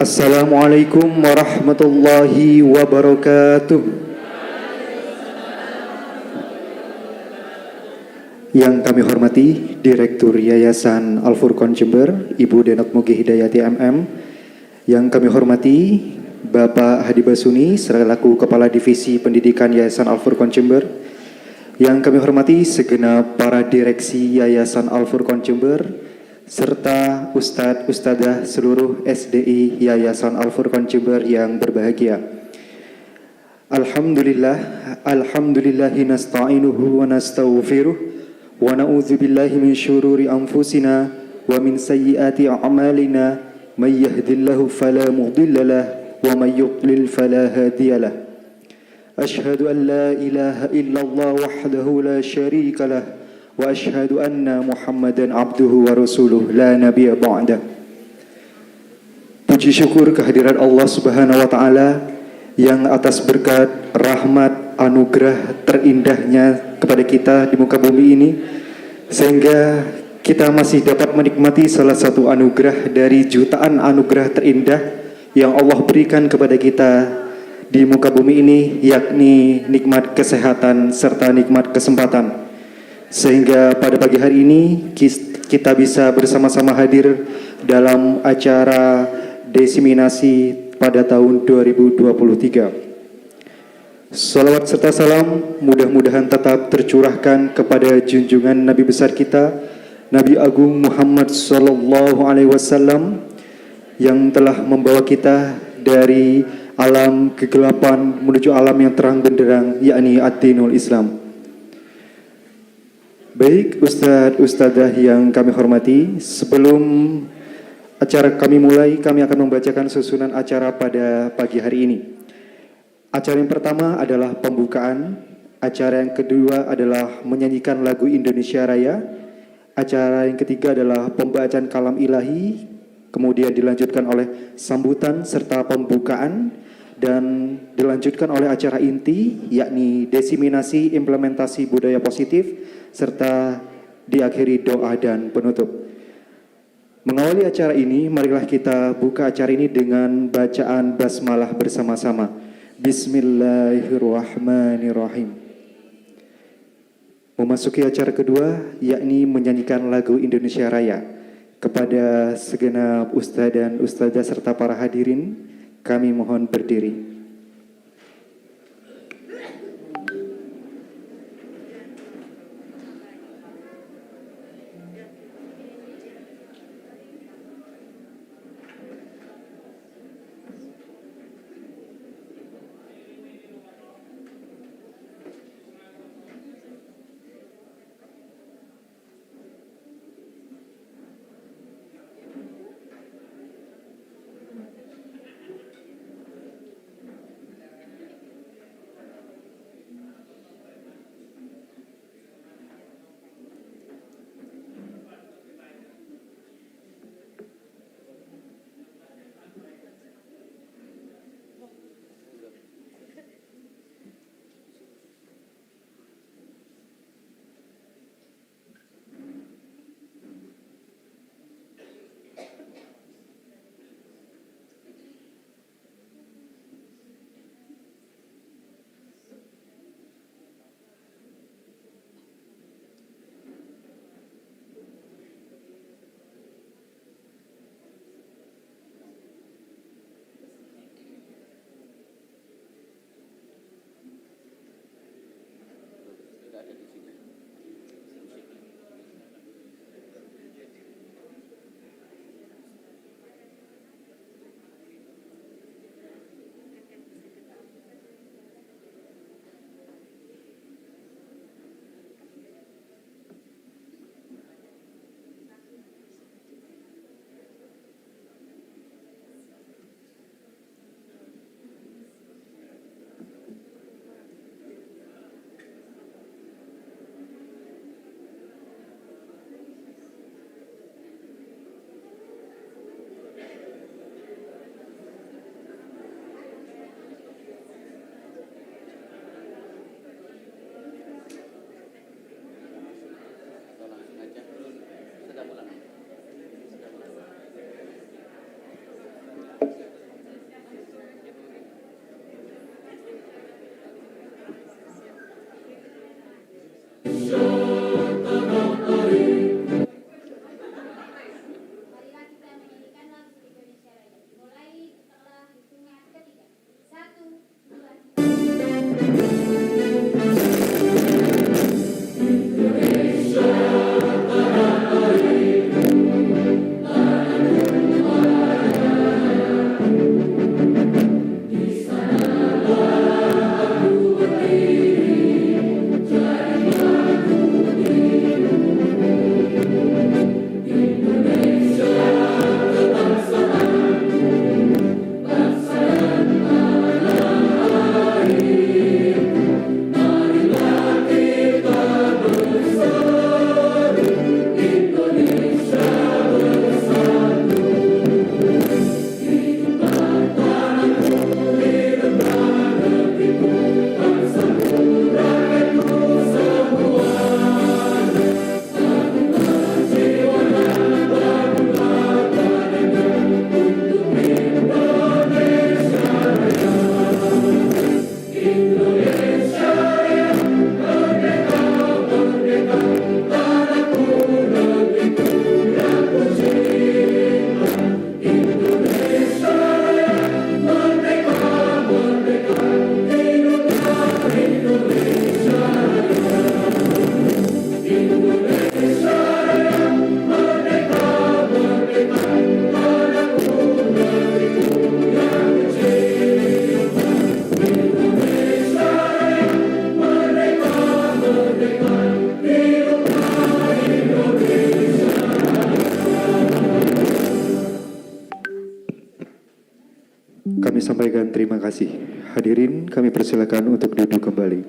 Assalamualaikum warahmatullahi wabarakatuh. Yang kami hormati Direktur Yayasan Al-Furqan Jember, Ibu Denok Mugi Hidayati MM. Yang kami hormati Bapak Hadi Basuni selaku Kepala Divisi Pendidikan Yayasan Al-Furqan Jember. Yang kami hormati segenap para direksi Yayasan Al-Furqan Jember serta Ustadz Ustadzah seluruh SDI Yayasan Al-Furqan Jember yang berbahagia. Alhamdulillahi nasta'inuhu wa nasta'ufiruh wa na'udzu billahi min syururi anfusina wa min sayyiati a'malina may yahdihillahu fala mudhillalah wa may yudlil fala hadiyalah. Asyhadu an la ilaha illallah wahdahu la syarika lah wa asyhadu anna Muhammadan abduhu wa rasuluh la nabiyya ba'da. Puji syukur kehadirat Allah Subhanahu wa taala yang atas berkat rahmat anugerah terindahnya kepada kita di muka bumi ini sehingga kita masih dapat menikmati salah satu anugerah dari jutaan anugerah terindah yang Allah berikan kepada kita di muka bumi ini, yakni nikmat kesehatan serta nikmat kesempatan. Sehingga pada pagi hari ini kita bisa bersama-sama hadir dalam acara desiminasi pada tahun 2023. Salawat serta salam mudah-mudahan tetap tercurahkan kepada junjungan Nabi besar kita, Nabi Agung Muhammad Sallallahu Alaihi Wasallam yang telah membawa kita dari alam kegelapan menuju alam yang terang benderang, yakni ad-dinul Islam. Baik Ustadz Ustadzah yang kami hormati, sebelum acara kami mulai, kami akan membacakan susunan acara pada pagi hari ini. Acara yang pertama adalah pembukaan, acara yang kedua adalah menyanyikan lagu Indonesia Raya, acara yang ketiga adalah pembacaan kalam ilahi, kemudian dilanjutkan oleh sambutan serta pembukaan, dan dilanjutkan oleh acara inti, yakni desiminasi implementasi budaya positif, serta diakhiri doa dan penutup. Mengawali acara ini, marilah kita buka acara ini dengan bacaan basmalah bersama-sama. Bismillahirrahmanirrahim. Memasuki acara kedua, yakni menyanyikan lagu Indonesia Raya. Kepada segenap ustadz dan ustadzah serta para hadirin, kami mohon berdiri. kami sampaikan terima kasih. Hadirin, kami persilakan untuk duduk kembali.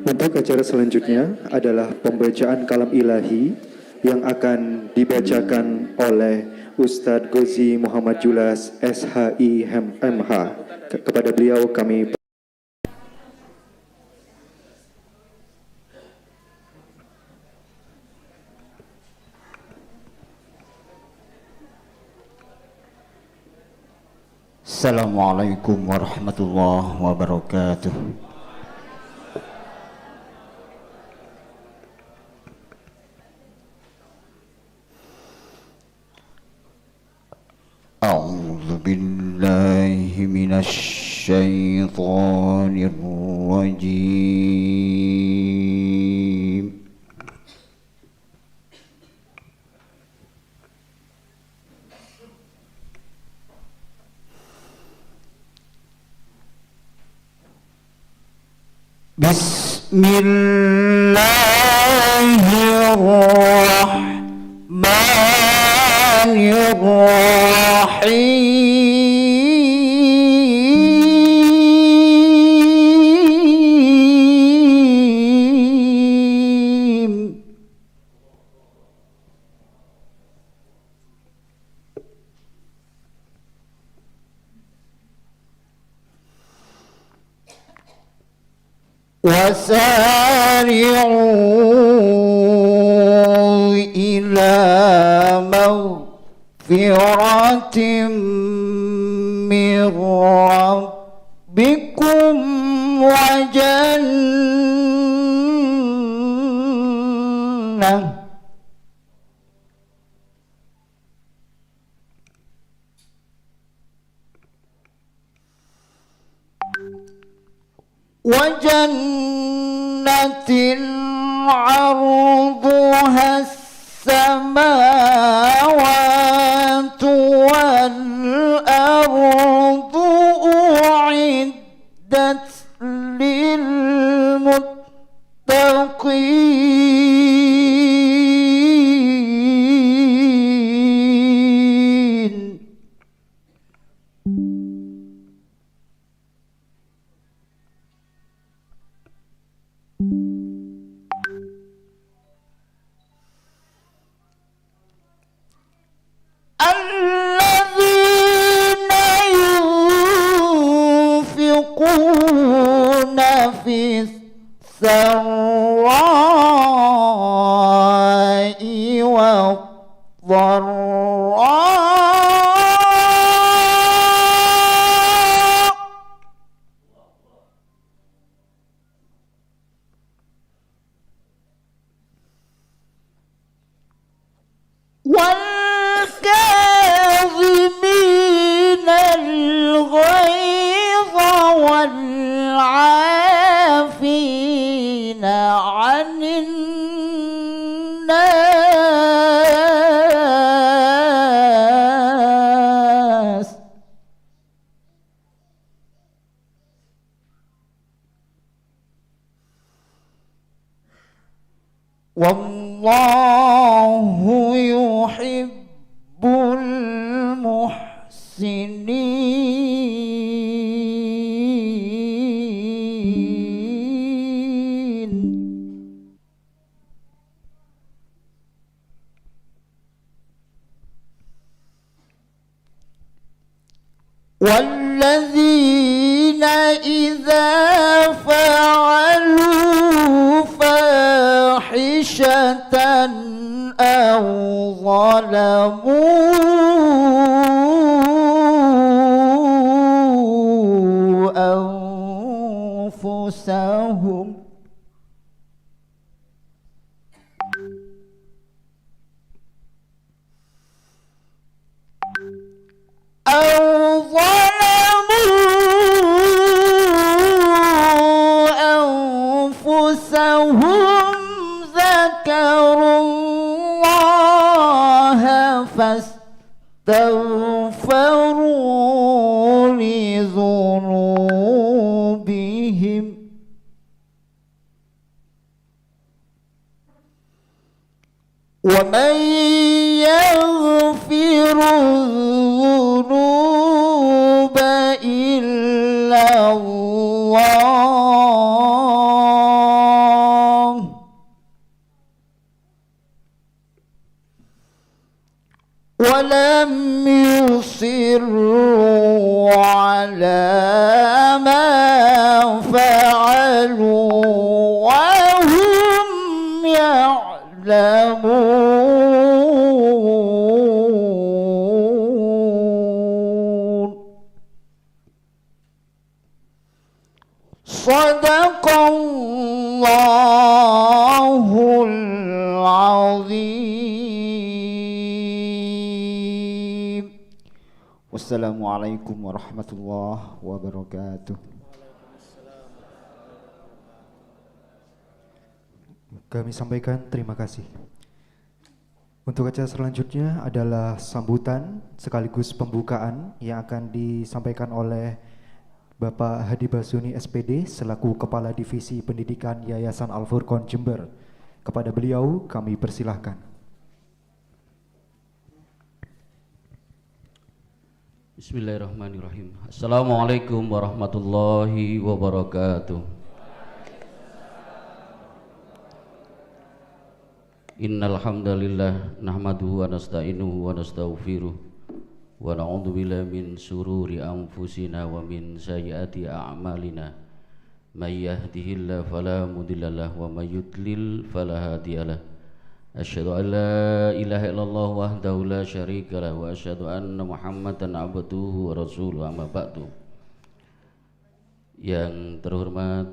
Untuk acara selanjutnya adalah pembacaan kalam ilahi yang akan dibacakan oleh Ustadz Gozi Muhammad Julas SHI MH. Kepada beliau kami Assalamualaikum warahmatullahi wabarakatuh. A'udzu billahi minasy syaithanir rajim. Bismillahirrahmanirrahim. وسارعوا إلى مغفرة من ربكم وجنة عرضها السماوات والأرض أعدت للمتقين الذين ينفقون في السراء والضراء والكاظمين الغيظ والعافين عن الناس والله يحب المحسنين والذين إذا فعلوا فاحشة أو ظلموا أنفسهم ذكروا الله فاستغفروا لذنوبهم ومن يغفر ولم يصروا على ما فعلوا وهم يعلمون. صدق الله العظيم. Wassalamualaikum warahmatullahi wabarakatuh. Kami sampaikan terima kasih. Untuk acara selanjutnya adalah sambutan sekaligus pembukaan yang akan disampaikan oleh Bapak Hadi Basuni SPD selaku Kepala Divisi Pendidikan Yayasan Al-Furqon Jember. Kepada beliau kami persilahkan. Bismillahirrahmanirrahim. Assalamualaikum warahmatullahi wabarakatuh. Innal hamdalillah nahmaduhu wa nasta'inuhu wa nastaghfiruh wa na'udzu billahi min shururi anfusina wa min sayyiati a'malina. May yahdihillahu fala mudhillalah wa may yudlil fala hadiyalah. Asyhadu an la ilaha illallah wahdahu la syarikalah wa asyhadu anna Muhammadan abduhu wa rasuluhu amma ba'du. Yang terhormat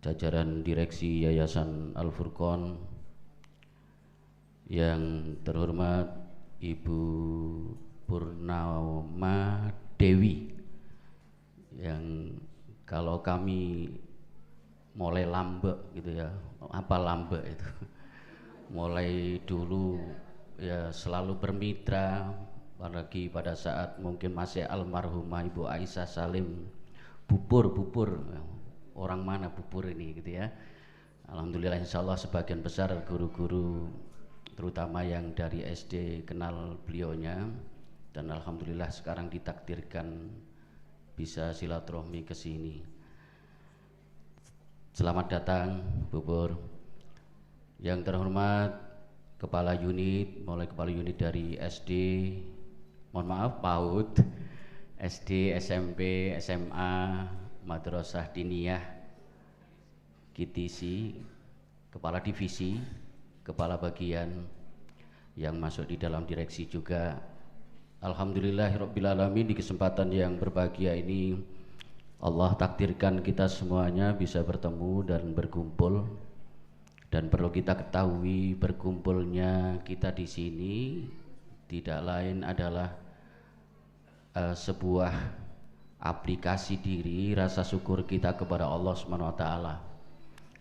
jajaran direksi Yayasan Al-Furqon, yang terhormat Ibu Purnama Dewi, yang kalau kami mulai lambe gitu ya, apa lambe itu? Mulai dulu ya selalu bermitra, apalagi pada saat mungkin masih almarhumah Ibu Aisyah Salim, bubur orang mana bubur ini gitu ya. Alhamdulillah insyaallah sebagian besar guru-guru terutama yang dari SD kenal beliaunya, dan alhamdulillah sekarang ditakdirkan bisa silaturahmi ke sini. Selamat datang bubur. Yang terhormat kepala unit, mulai kepala unit dari SD, mohon maaf PAUD, SD, SMP, SMA, Madrasah Diniyah, KTC, kepala divisi, kepala bagian yang masuk di dalam direksi juga. Alhamdulillahirabbil alamin, di kesempatan yang berbahagia ini Allah takdirkan kita semuanya bisa bertemu dan berkumpul. Dan perlu kita ketahui, berkumpulnya kita di sini tidak lain adalah sebuah aplikasi diri rasa syukur kita kepada Allah Subhanahu wa taala.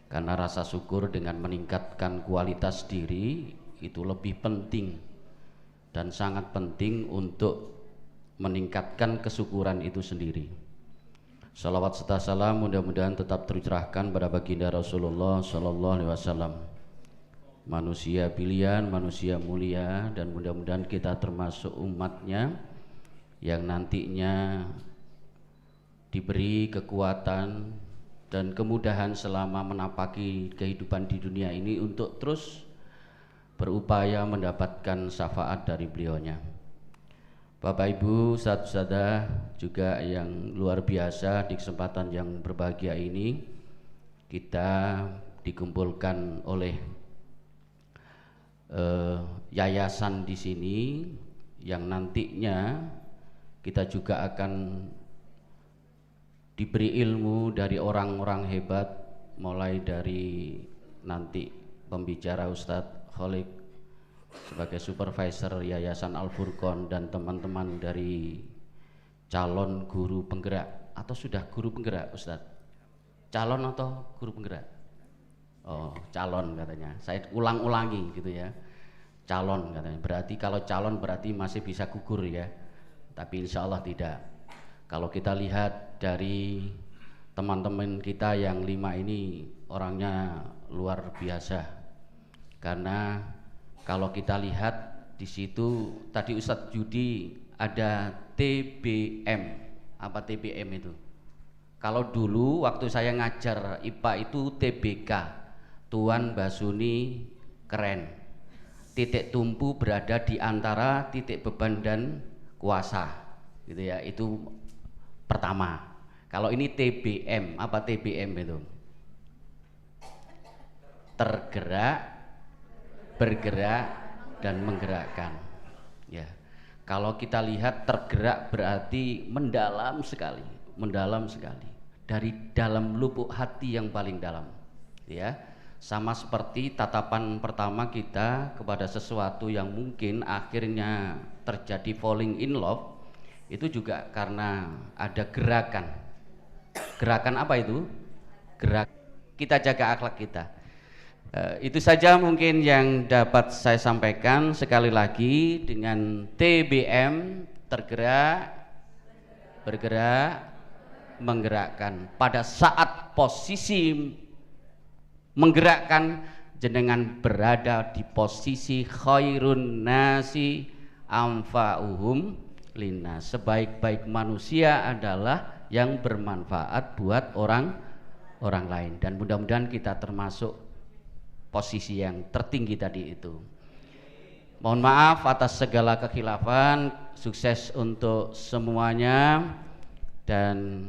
Karena rasa syukur dengan meningkatkan kualitas diri itu lebih penting dan sangat penting untuk meningkatkan kesyukuran itu sendiri. Salawat serta salam mudah-mudahan tetap tercurahkan pada baginda Rasulullah Sallallahu Alaihi Wasallam, manusia pilihan, manusia mulia, dan mudah-mudahan kita termasuk umatnya yang nantinya diberi kekuatan dan kemudahan selama menapaki kehidupan di dunia ini untuk terus berupaya mendapatkan syafaat dari beliaunya. Bapak Ibu, Ustadz-ustadzah juga yang luar biasa, di kesempatan yang berbahagia ini kita dikumpulkan oleh yayasan di sini yang nantinya kita juga akan diberi ilmu dari orang-orang hebat, mulai dari nanti pembicara Ustadz Khalid sebagai supervisor Yayasan Al-Furqon dan teman-teman dari calon guru penggerak, atau sudah guru penggerak Ustadz? Calon atau guru penggerak? Oh, calon katanya. Saya ulang-ulangi gitu ya. Calon katanya. Berarti kalau calon berarti masih bisa gugur ya. Tapi insya Allah tidak. Kalau kita lihat dari teman-teman kita yang 5 ini orangnya luar biasa. Karena kalau kita lihat di situ tadi Ustadz Yudi ada TBM. Apa TBM itu? Kalau dulu waktu saya ngajar IPA itu TBK, Tuan Basuni Keren. titik tumpu berada di antara titik beban dan kuasa, gitu ya. Itu pertama. Kalau ini TBM, apa TBM itu? Tergerak, bergerak, dan menggerakkan. Ya. Kalau kita lihat tergerak berarti mendalam sekali, mendalam sekali. Dari dalam lubuk hati yang paling dalam. Ya. Sama seperti tatapan pertama kita kepada sesuatu yang mungkin akhirnya terjadi falling in love, itu juga karena ada gerakan. Gerakan apa itu? Gerak kita jaga akhlak kita. Itu saja mungkin yang dapat saya sampaikan. Sekali lagi, dengan TBM, tergerak, bergerak, menggerakkan. Pada saat posisi menggerakkan, jenengan berada di posisi khairun nasi anfa'uhum linnas. Sebaik-baik manusia adalah yang bermanfaat buat orang lain, dan mudah-mudahan kita termasuk posisi yang tertinggi tadi itu. Mohon maaf atas segala kekhilafan, sukses untuk semuanya, dan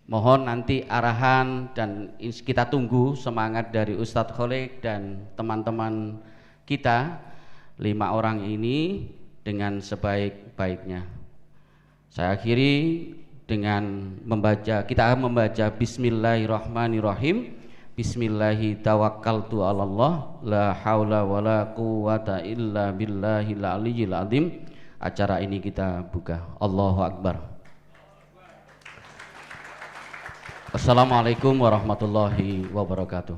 mohon nanti arahan dan kita tunggu semangat dari Ustadz Kholik dan teman-teman kita 5 orang ini dengan sebaik-baiknya. Saya akhiri dengan kita membaca Bismillahirrahmanirrahim. Bismillahi tawakkaltu 'alallah la haula wala quwata illa billahil aliyyil azim. Acara ini kita buka. Allahu akbar. Assalamualaikum warahmatullahi wabarakatuh.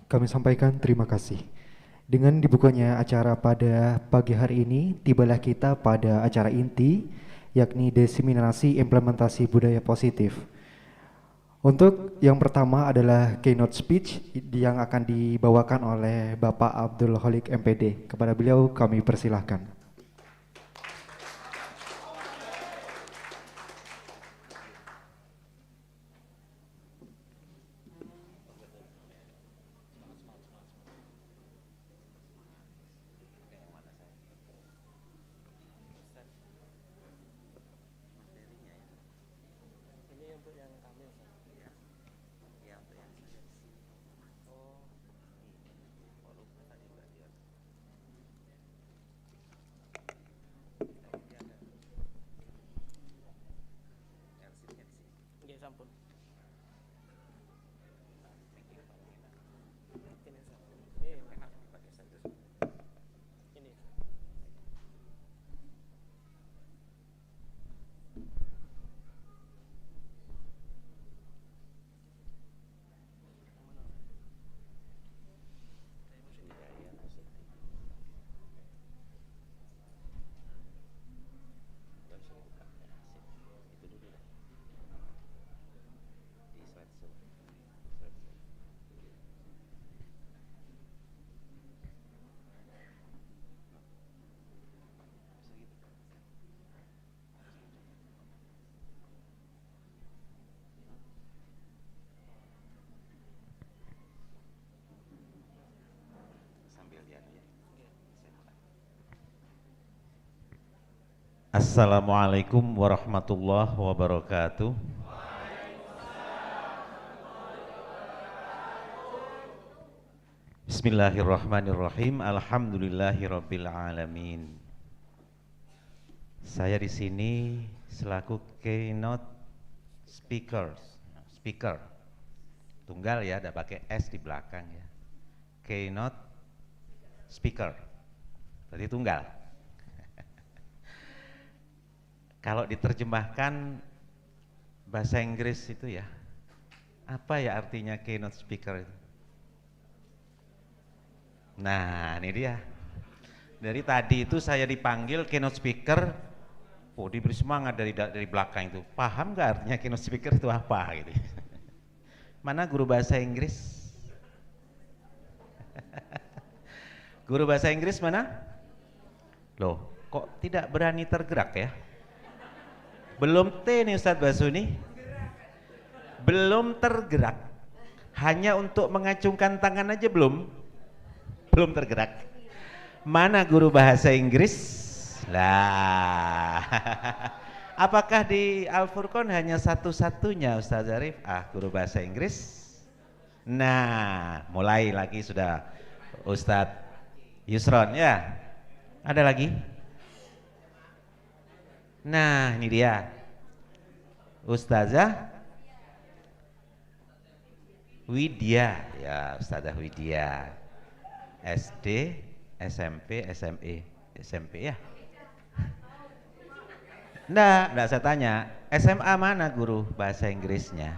Kami sampaikan terima kasih. Dengan dibukanya acara pada pagi hari ini, tibalah kita pada acara inti, yakni diseminasi implementasi budaya positif. Untuk yang pertama adalah keynote speech yang akan dibawakan oleh Bapak Abdul Kholik MPD. Kepada beliau kami persilahkan. Assalamualaikum warahmatullahi wabarakatuh. Bismillahirrahmanirrahim. Alhamdulillahirabbil alamin. Saya di sini selaku keynote speaker. Tunggal ya, ada pakai S di belakang ya. Keynote speaker. Berarti tunggal. Kalau diterjemahkan bahasa Inggris itu ya, apa ya artinya keynote speaker itu? Nah, ini dia. Dari tadi itu saya dipanggil keynote speaker, diberi semangat dari belakang itu. Paham nggak artinya keynote speaker itu apa gitu? Mana guru bahasa Inggris? Guru bahasa Inggris mana? Loh, kok tidak berani tergerak ya? Belum T nih Ustadz Basuni, belum tergerak. Hanya untuk mengacungkan tangan aja belum tergerak. Mana guru bahasa Inggris? Lah, apakah di Al-Furqan hanya satu-satunya Ustaz Zarif? Guru bahasa Inggris. Nah, mulai lagi sudah Ustadz Yusron ya. Ada lagi? Nah, ini dia. Ustazah Widya, ya Ustazah Widya. SD, SMP, SME, SMP ya. Enggak saya tanya, SMA mana guru bahasa Inggrisnya?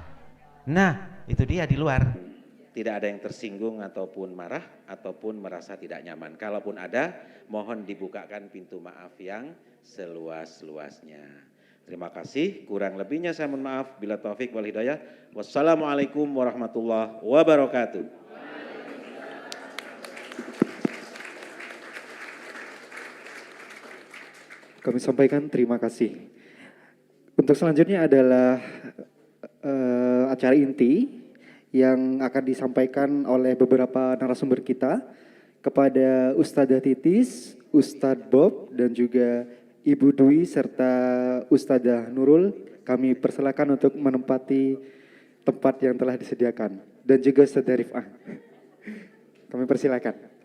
Nah, itu dia di luar. Tidak ada yang tersinggung ataupun marah ataupun merasa tidak nyaman. Kalaupun ada, mohon dibukakan pintu maaf yang seluas-luasnya. Terima kasih, kurang lebihnya saya mohon maaf. Bila taufik wal hidayah. Wassalamualaikum warahmatullahi wabarakatuh. Kami sampaikan terima kasih. Untuk selanjutnya adalah acara inti yang akan disampaikan oleh beberapa narasumber kita kepada Ustadzah Titis, Ustadz Bob, dan juga Ibu Dwi serta Ustadzah Nurul. Kami persilakan untuk menempati tempat yang telah disediakan, dan juga Ustadzah Rifah. Kami persilakan.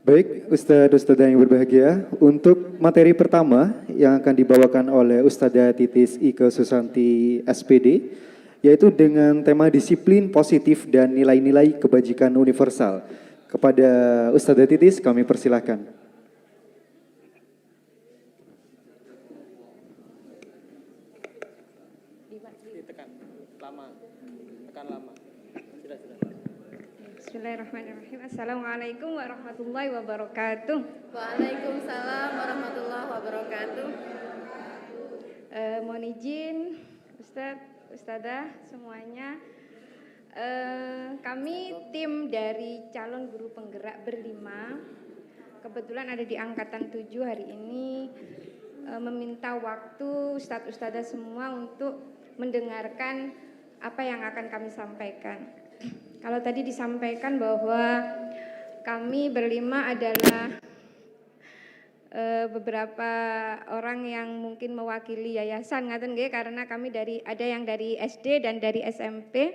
Baik, Ustadz-Ustadzah yang berbahagia, untuk materi pertama yang akan dibawakan oleh Ustadzah Titis Ike Susanti SPD, yaitu dengan tema disiplin positif dan nilai-nilai kebajikan universal. Kepada Ustadzah Titis kami persilahkan. Bismillahirrahmanirrahim. Assalamualaikum warahmatullahi wabarakatuh. Waalaikumsalam warahmatullahi wabarakatuh. Mohon izin Ustadz, Ustadzah semuanya. Kami tim dari calon guru penggerak berlima. Kebetulan ada di angkatan 7 hari ini meminta waktu Ustadz Ustadzah semua untuk mendengarkan apa yang akan kami sampaikan. Kalau tadi disampaikan bahwa kami berlima adalah beberapa orang yang mungkin mewakili yayasan ngaten nggih, karena kami ada yang dari SD dan dari SMP.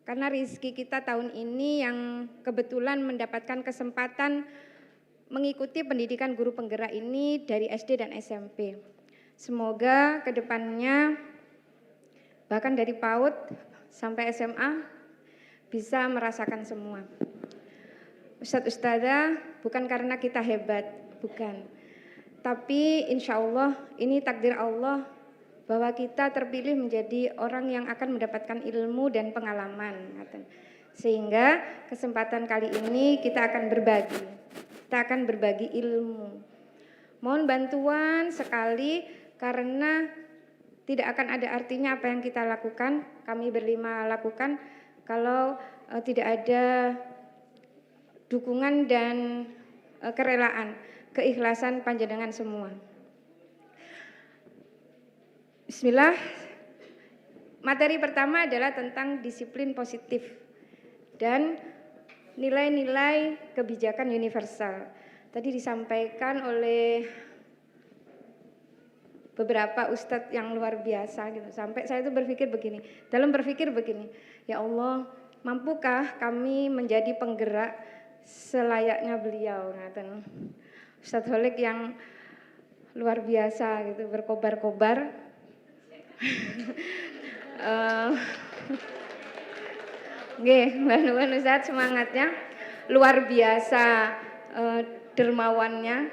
Karena rezeki kita tahun ini yang kebetulan mendapatkan kesempatan mengikuti pendidikan guru penggerak ini dari SD dan SMP. Semoga kedepannya bahkan dari PAUD sampai SMA bisa merasakan semua. Ustadz Ustadzah bukan karena kita hebat, bukan. Tapi insya Allah ini takdir Allah bahwa kita terpilih menjadi orang yang akan mendapatkan ilmu dan pengalaman. Sehingga kesempatan kali ini kita akan berbagi. Kita akan berbagi ilmu. Mohon bantuan sekali karena tidak akan ada artinya apa yang kita lakukan, kami berlima lakukan, kalau tidak ada dukungan dan kerelaan, keikhlasan panjenengan semua. Bismillah. Materi pertama adalah tentang disiplin positif dan nilai-nilai kebijakan universal. Tadi disampaikan oleh beberapa ustadz yang luar biasa gitu. Sampai saya itu berpikir begini, ya Allah, mampukah kami menjadi penggerak selayaknya beliau? Ustadz Holik yang luar biasa gitu, berkobar-kobar. Nggih, Mbah Nuwun Ustaz, semangatnya luar biasa, dermawannya.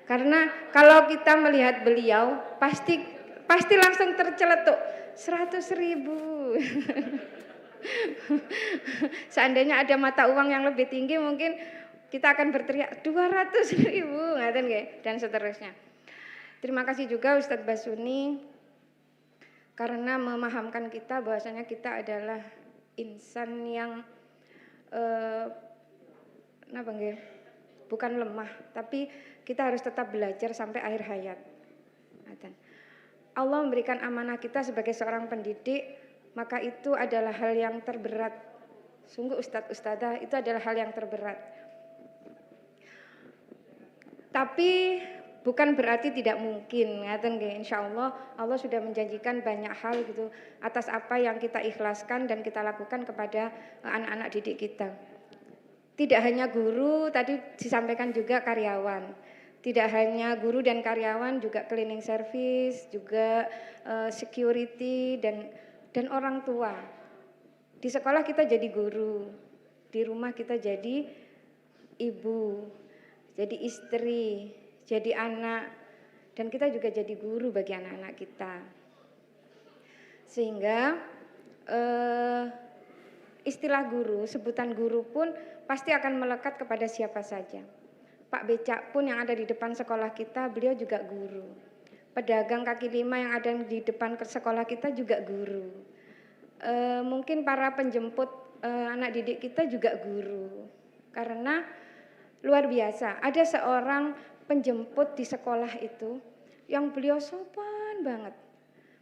Karena kalau kita melihat beliau pasti langsung terceletuk 100.000. Seandainya ada mata uang yang lebih tinggi mungkin kita akan berteriak 200.000, ngaten nggih, dan seterusnya. Terima kasih juga Ustadz Basuni karena memahamkan kita bahwasanya kita adalah insan yang bukan lemah, tapi kita harus tetap belajar sampai akhir hayat. Allah memberikan amanah kita sebagai seorang pendidik, maka itu adalah hal yang terberat. Sungguh Ustadz Ustadzah itu adalah hal yang terberat. Tapi bukan berarti tidak mungkin, ngaten nggih. Insyaallah Allah sudah menjanjikan banyak hal gitu atas apa yang kita ikhlaskan dan kita lakukan kepada anak-anak didik kita. Tidak hanya guru, tadi disampaikan juga karyawan. Tidak hanya guru dan karyawan, juga cleaning service, juga security dan orang tua. Di sekolah kita jadi guru, di rumah kita jadi ibu, jadi istri, jadi anak, dan kita juga jadi guru bagi anak-anak kita. Sehingga istilah guru, sebutan guru pun pasti akan melekat kepada siapa saja. Pak Becak pun yang ada di depan sekolah kita, beliau juga guru. Pedagang kaki lima yang ada di depan sekolah kita juga guru. Mungkin para penjemput anak didik kita juga guru. Karena luar biasa, ada seorang penjemput di sekolah itu yang beliau sopan banget.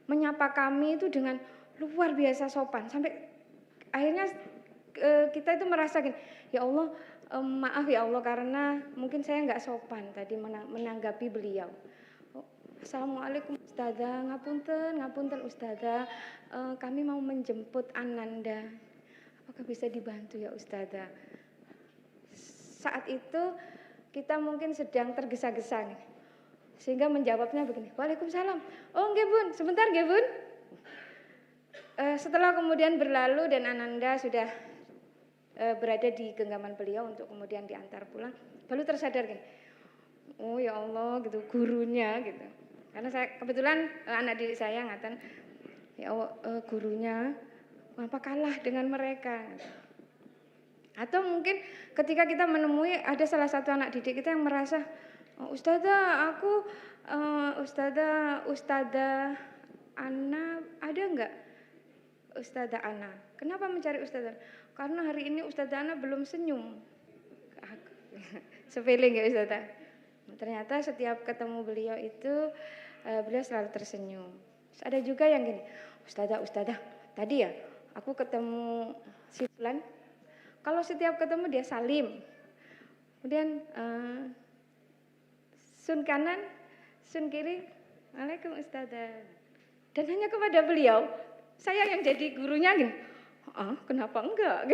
Menyapa kami itu dengan luar biasa sopan. Sampai akhirnya kita itu merasa gini, ya Allah, maaf ya Allah karena mungkin saya nggak sopan tadi menanggapi beliau. Assalamualaikum Ustazah, ngapunten Ustazah, kami mau menjemput Ananda. Apakah bisa dibantu ya Ustazah? Saat itu kita mungkin sedang tergesa-gesa nih. Sehingga menjawabnya begini, Waalaikumsalam. Oh nggih Bun, sebentar nggih Bun. Setelah kemudian berlalu dan Ananda sudah berada di genggaman beliau untuk kemudian diantar pulang, baru tersadar gini, oh ya Allah gitu, gurunya gitu. Karena saya kebetulan anak didik saya ngatain, ya Allah gurunya, kenapa kalah dengan mereka? Atau mungkin ketika kita menemui ada salah satu anak didik kita yang merasa, oh, Ustazah aku, Ustazah Ana ada enggak? Ustazah Ana, kenapa mencari Ustazah? Karena hari ini Ustazah Ana belum senyum. Sepele nggak Ustazah? Ternyata setiap ketemu beliau itu beliau selalu tersenyum. Terus ada juga yang gini, Ustazah, tadi ya aku ketemu si Fulan. Kalau setiap ketemu dia salim. Kemudian sun kanan, sun kiri, Waalaikum Ustazah. Dan hanya kepada beliau, saya yang jadi gurunya gini. Kenapa enggak?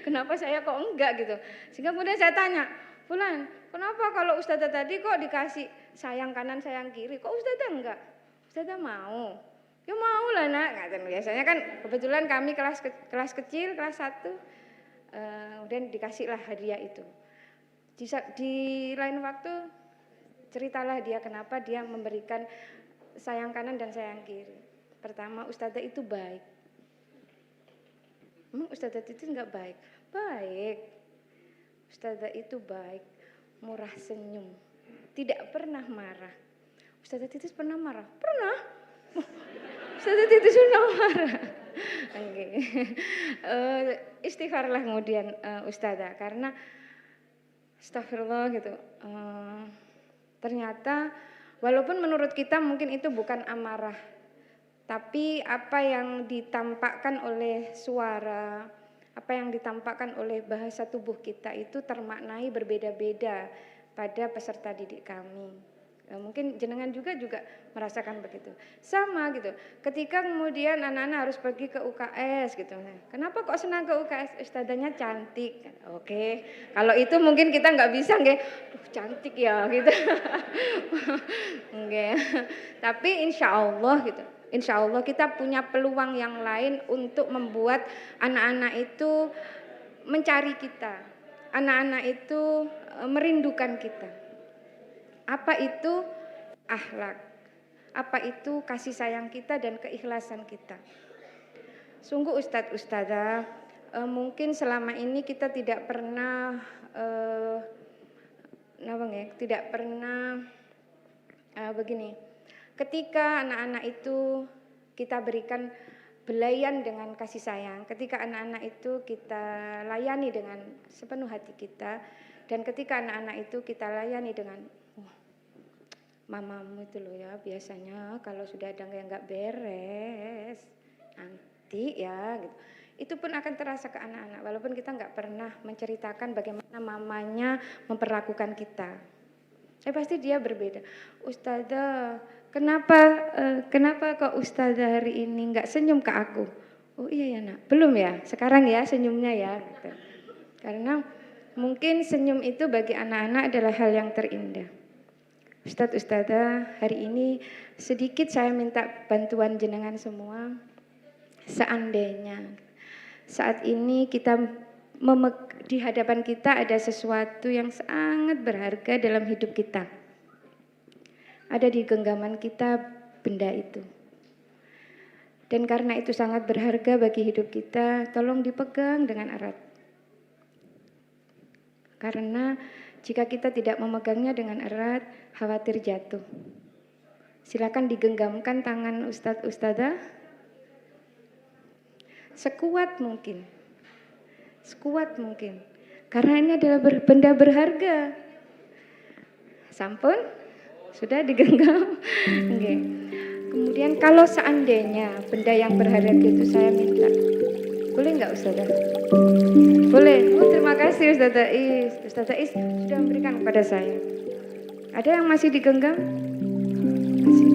Kenapa saya kok enggak gitu? Sehingga kemudian saya tanya, Fulan, kenapa kalau Ustazah tadi kok dikasih sayang kanan sayang kiri, kok Ustazah enggak? Ustazah mau? Ya mau lah nak. Biasanya kan kebetulan kami kelas kecil, kelas 1, kemudian dikasihlah hadiah itu. Di lain waktu ceritalah dia kenapa dia memberikan sayang kanan dan sayang kiri. Pertama, Ustazah itu baik. Emang Ustazah Titis enggak baik? Baik. Ustazah itu baik, murah senyum, tidak pernah marah. Ustazah Titis pernah marah? Pernah. Ustazah Titis pernah marah. Okay. Istighfarlah kemudian Ustazah, karena astagfirullah gitu. Ternyata walaupun menurut kita mungkin itu bukan amarah, tapi apa yang ditampakkan oleh suara, apa yang ditampakkan oleh bahasa tubuh kita itu termaknai berbeda-beda pada peserta didik kami. Mungkin jenengan juga merasakan begitu. Sama gitu. Ketika kemudian anak-anak harus pergi ke UKS gitu. Nah, kenapa kok senang ke UKS? Ustadzanya cantik. Oke. Kalau itu mungkin kita nggak bisa nggih. Duh, cantik ya gitu. Nggih. Tapi insya Allah gitu. Insya Allah kita punya peluang yang lain untuk membuat anak-anak itu mencari kita. Anak-anak itu merindukan kita. Apa itu akhlak? Apa itu kasih sayang kita dan keikhlasan kita? Sungguh Ustadz Ustadzah, mungkin selama ini kita tidak pernah begini. Ketika anak-anak itu kita berikan belayan dengan kasih sayang, ketika anak-anak itu kita layani dengan sepenuh hati kita, dan ketika anak-anak itu kita layani dengan mamamu itu loh ya, biasanya kalau sudah ada yang nggak beres nanti ya gitu. Itu pun akan terasa ke anak-anak walaupun kita nggak pernah menceritakan bagaimana mamanya memperlakukan kita. Pasti dia berbeda. Ustazah, kenapa kok Ustazah hari ini nggak senyum ke aku? Oh iya ya nak, belum ya, sekarang ya senyumnya ya. Gitu. Karena mungkin senyum itu bagi anak-anak adalah hal yang terindah. Ustadz Ustadzah, hari ini sedikit saya minta bantuan jenengan semua. Seandainya saat ini di hadapan kita ada sesuatu yang sangat berharga dalam hidup kita. Ada di genggaman kita benda itu. Dan karena itu sangat berharga bagi hidup kita, tolong dipegang dengan erat. Karena jika kita tidak memegangnya dengan erat, khawatir jatuh. Silakan digenggamkan tangan Ustadz Ustadzah sekuat mungkin. Sekuat mungkin. Karena ini adalah benda berharga. Sampun? Sudah digenggam? Okay. Kemudian kalau seandainya benda yang berharga itu saya minta, boleh nggak Ustadzah? Boleh. Oh, terima kasih Ustadzah Is. Ustadzah Is sudah memberikan kepada saya. Ada yang masih digenggam? Masih.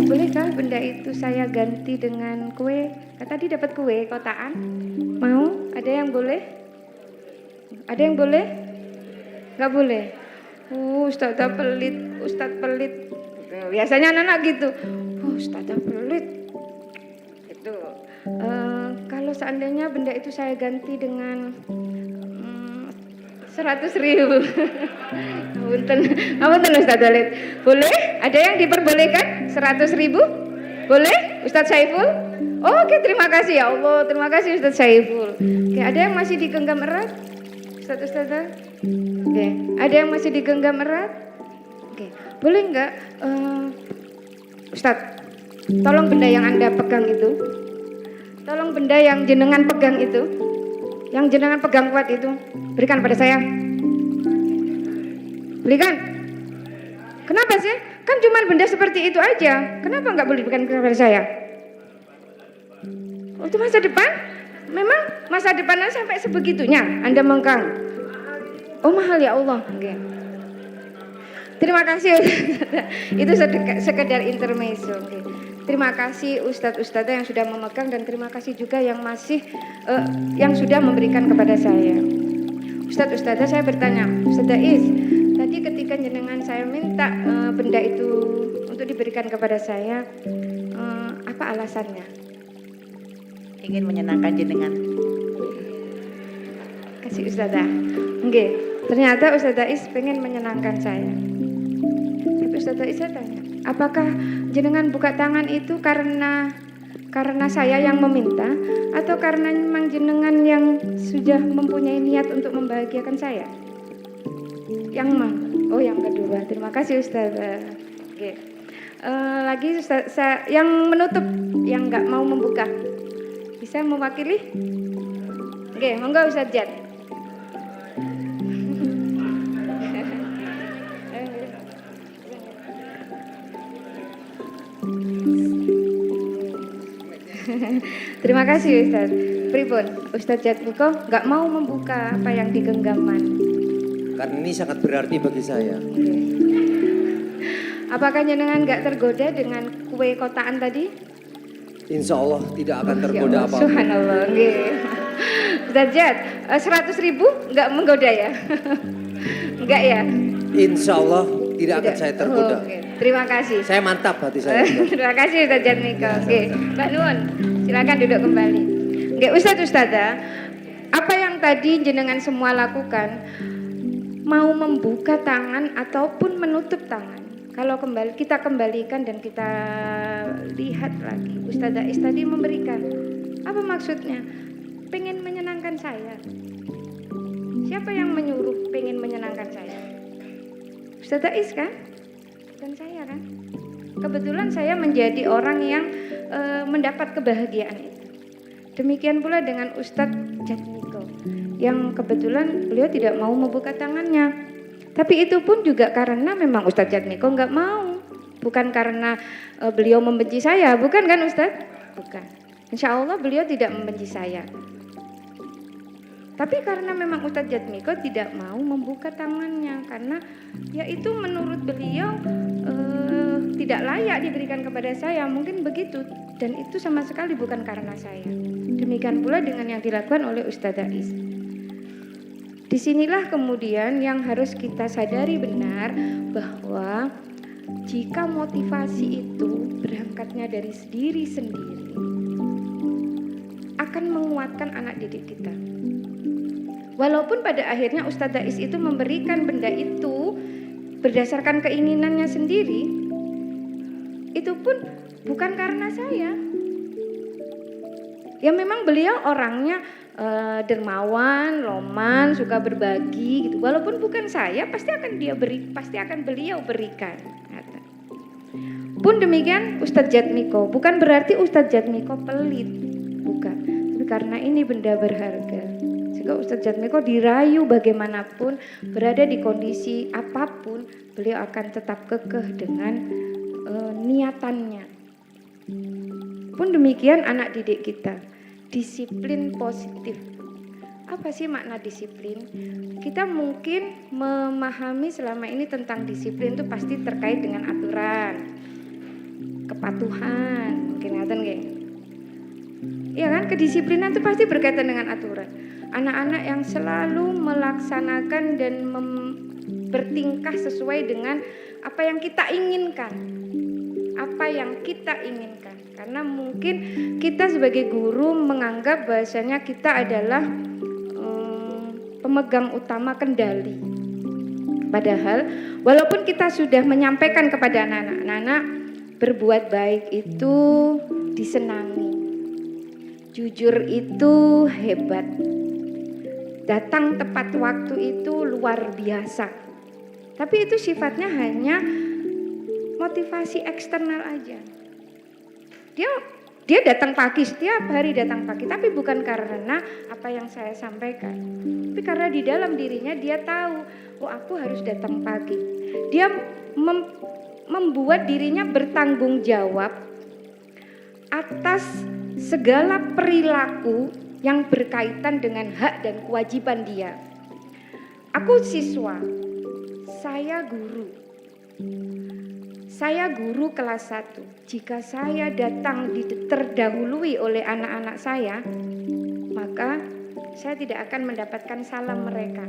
Bolehkah benda itu saya ganti dengan kue? Tadi dapat kue kotaan. Mau? Ada yang boleh? Ada yang boleh? Nggak boleh. Ustadzah pelit, Ustadz pelit. Biasanya anak-anak gitu. Ustadzah pelit. Itu. Kalau seandainya benda itu saya ganti dengan 100.000. Punten Ustadzah Lid. Boleh? Ada yang diperbolehkan 100.000? Boleh? Ustadz Saiful? Oke, terima kasih ya Allah. Terima kasih Ustadz Saiful. Oke, ada yang masih digenggam erat? Ustadzah? Oke, ada yang masih digenggam erat? Oke, boleh enggak Ustadz, tolong benda yang Anda pegang itu, tolong benda yang jenengan pegang itu, yang jenengan pegang kuat itu, berikan pada saya. Berikan. Kenapa sih? Kan cuma benda seperti itu aja. Kenapa enggak boleh diberikan kepada saya? Oh, itu masa depan? Memang masa depannya sampai sebegitunya Anda mengkang. Oh, mahal ya Allah. Okay. Terima kasih. Itu sekedar intermezzo. Okay. Terima kasih Ustadz-Ustadzah yang sudah memegang dan terima kasih juga yang masih yang sudah memberikan kepada saya. Ustadz-Ustadzah, saya bertanya, Ustadzah Is, tadi ketika jenengan saya minta benda itu untuk diberikan kepada saya, apa alasannya? Ingin menyenangkan jenengan. Kasih Ustadzah. Oke, ternyata Ustadzah Is pengen menyenangkan saya. Tapi Ustadzah Is saya tanya, apakah jenengan buka tangan itu karena saya yang meminta atau karena memang jenengan yang sudah mempunyai niat untuk membahagiakan saya? Yang mana? Oh, yang kedua. Terima kasih Ustadzah. Oke. Lagi Ustadzah yang menutup, yang nggak mau membuka. Bisa mewakili? Oke, monggo Ustadz Jat. Terima kasih Ustadz. Pripun, Ustadz Jat Miko nggak mau membuka apa yang digenggaman. Karena ini sangat berarti bagi saya. Apakah jenengan nggak tergoda dengan kue kotaan tadi? Insya Allah tidak akan Ya tergoda Allah, apa-apa. subhanallah. Nggih. Ustaz Jad, 100.000 nggak menggoda ya? Enggak ya? Insya Allah tidak akan saya tergoda. Oke. Terima kasih. Saya mantap hati saya. Terima kasih Ustaz Jatmiko. Oke, Mbak Nuwun, silakan duduk kembali. Oke, Ustazah, apa yang tadi jenengan semua lakukan, mau membuka tangan ataupun menutup tangan. Kalau kita kembalikan dan kita lihat lagi, Ustazah Is tadi memberikan. Apa maksudnya? Pengen menyenangkan saya. Siapa yang menyuruh pengen menyenangkan saya? Ustazah Is kan? Bukan saya kan? Kebetulan saya menjadi orang yang mendapat kebahagiaan itu. Demikian pula dengan Ustadz Jatmiko yang kebetulan beliau tidak mau membuka tangannya. Tapi itu pun juga karena memang Ustadz Jatmiko nggak mau. Bukan karena beliau membenci saya, bukan kan Ustadz? Bukan. Insya Allah beliau tidak membenci saya. Tapi karena memang Ustadz Jatmiko tidak mau membuka tangannya karena ya itu menurut beliau tidak layak diberikan kepada saya, mungkin begitu, dan itu sama sekali bukan karena saya. Demikian pula dengan yang dilakukan oleh Ustazah Is. Disinilah kemudian yang harus kita sadari benar bahwa jika motivasi itu berangkatnya dari diri sendiri akan menguatkan anak didik kita. Walaupun pada akhirnya Ustazah Is itu memberikan benda itu berdasarkan keinginannya sendiri, itu pun bukan karena saya. Ya memang beliau orangnya dermawan, loman, suka berbagi gitu. Walaupun bukan saya, pasti akan beliau berikan. Pun demikian Ustadz Jatmiko, bukan berarti Ustadz Jatmiko pelit, bukan. Tapi karena ini benda berharga. Sehingga Ustadz Jatmiko dirayu bagaimanapun, berada di kondisi apapun, beliau akan tetap kekeh dengan niatannya. Pun demikian anak didik kita, disiplin positif. Apa sih makna disiplin? Kita mungkin memahami selama ini tentang disiplin itu pasti terkait dengan aturan, kepatuhan, mungkin ngaten nggih. Iya kan, kedisiplinan itu pasti berkaitan dengan aturan. Anak-anak yang selalu melaksanakan dan bertingkah sesuai dengan apa yang kita inginkan. Apa yang kita inginkan. Karena mungkin kita sebagai guru menganggap bahwasanya kita adalah pemegang utama kendali. Padahal walaupun kita sudah menyampaikan kepada anak-anak berbuat baik itu disenangi. Jujur itu hebat. Datang tepat waktu itu luar biasa. Tapi itu sifatnya hanya motivasi eksternal aja. Dia datang pagi, setiap hari datang pagi, tapi bukan karena apa yang saya sampaikan. Tapi karena di dalam dirinya dia tahu, oh aku harus datang pagi. Dia membuat dirinya bertanggung jawab atas segala perilaku yang berkaitan dengan hak dan kewajiban dia. Aku siswa, saya guru. Saya guru kelas 1. Jika saya datang terdahului oleh anak-anak saya, maka saya tidak akan mendapatkan salam mereka.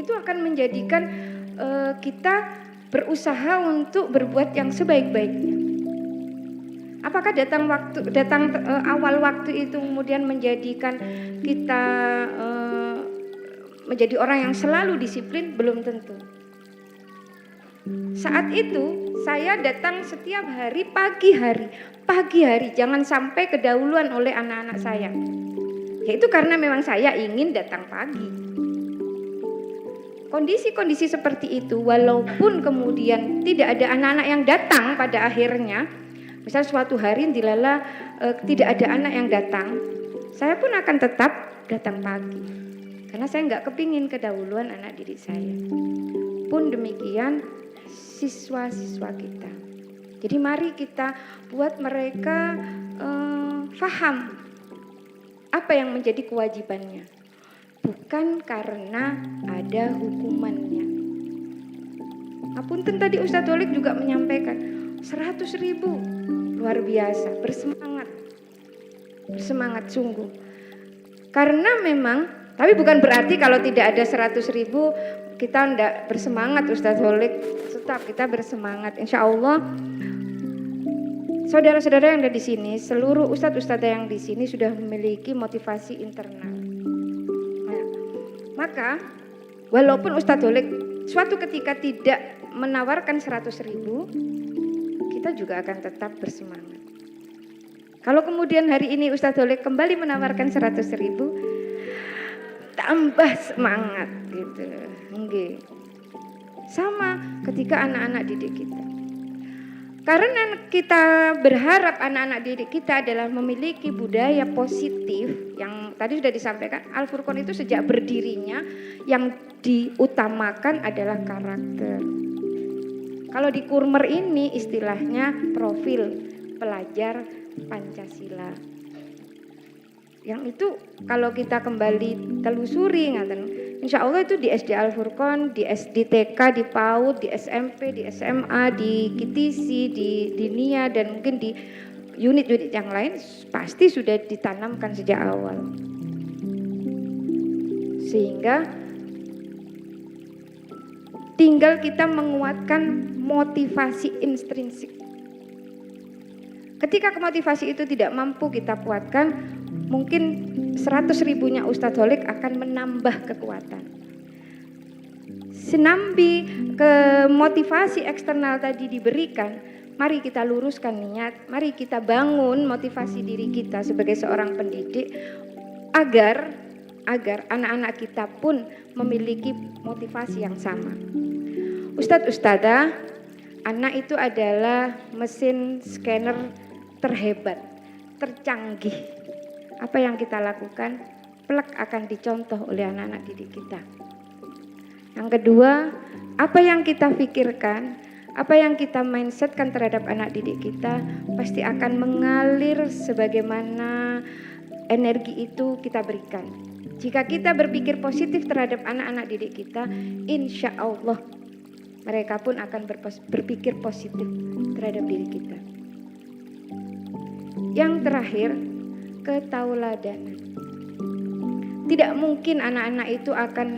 Itu akan menjadikan kita berusaha untuk berbuat yang sebaik-baiknya. Apakah datang awal waktu itu kemudian menjadikan kita menjadi orang yang selalu disiplin? Belum tentu. Saat itu saya datang setiap hari pagi hari, jangan sampai kedahuluan oleh anak-anak saya. Yaitu karena memang saya ingin datang pagi. Kondisi-kondisi seperti itu, walaupun kemudian tidak ada anak-anak yang datang pada akhirnya, misal suatu hari dilala tidak ada anak yang datang, saya pun akan tetap datang pagi. Karena saya nggak kepingin kedahuluan anak didik saya. Pun demikian siswa-siswa kita. Jadi mari kita buat mereka faham apa yang menjadi kewajibannya. Bukan karena ada hukumannya. Punten tadi Ustadz Holik juga menyampaikan 100.000, luar biasa, bersemangat sungguh. Karena memang, tapi bukan berarti kalau tidak ada 100.000 kita tidak bersemangat Ustadz Holik, tetap kita bersemangat. Insya Allah saudara-saudara yang ada di sini, seluruh ustadz-ustadzah yang di sini sudah memiliki motivasi internal. Nah, maka walaupun Ustadz Holik suatu ketika tidak menawarkan 100.000, kita juga akan tetap bersemangat. Kalau kemudian hari ini Ustadz Holik kembali menawarkan 100.000, tambah semangat gitu. Nggih. Sama ketika anak-anak didik kita. Karena kita berharap anak-anak didik kita adalah memiliki budaya positif yang tadi sudah disampaikan, Al-Furqan itu sejak berdirinya yang diutamakan adalah karakter. Kalau di Kurmer ini istilahnya profil pelajar Pancasila. Yang itu kalau kita kembali telusuri ngaten, insya Allah itu di SD Al-Furqan, di TK, di PAUD, di SMP, di SMA, di KTC, di Dinia, dan mungkin di unit-unit yang lain pasti sudah ditanamkan sejak awal. Sehingga tinggal kita menguatkan motivasi intrinsik. Ketika motivasi itu tidak mampu kita kuatkan, mungkin 100.000-nya Ustadz Holik akan menambah kekuatan. Senambi ke motivasi eksternal tadi diberikan, mari kita luruskan niat, mari kita bangun motivasi diri kita sebagai seorang pendidik agar anak-anak kita pun memiliki motivasi yang sama. Ustadz Ustadzah, anak itu adalah mesin scanner terhebat, tercanggih. Apa yang kita lakukan, plek akan dicontoh oleh anak-anak didik kita. Yang kedua, apa yang kita pikirkan, apa yang kita mindsetkan terhadap anak didik kita, pasti akan mengalir sebagaimana energi itu kita berikan. Jika kita berpikir positif terhadap anak-anak didik kita, insya Allah mereka pun akan berpikir positif terhadap diri kita. Yang terakhir, ketauladanan. Tidak mungkin anak-anak itu akan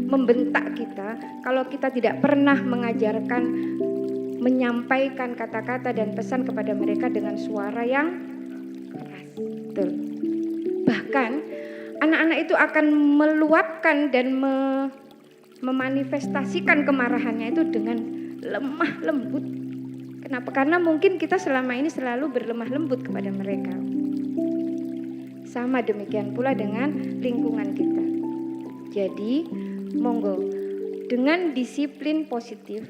membentak kita kalau kita tidak pernah mengajarkan, menyampaikan kata-kata dan pesan kepada mereka dengan suara yang keras. Betul. Bahkan anak-anak itu akan meluapkan dan memanifestasikan kemarahannya itu dengan lemah lembut. Kenapa? Karena mungkin kita selama ini selalu berlemah lembut kepada mereka. Sama demikian pula dengan lingkungan kita. Jadi, monggo dengan disiplin positif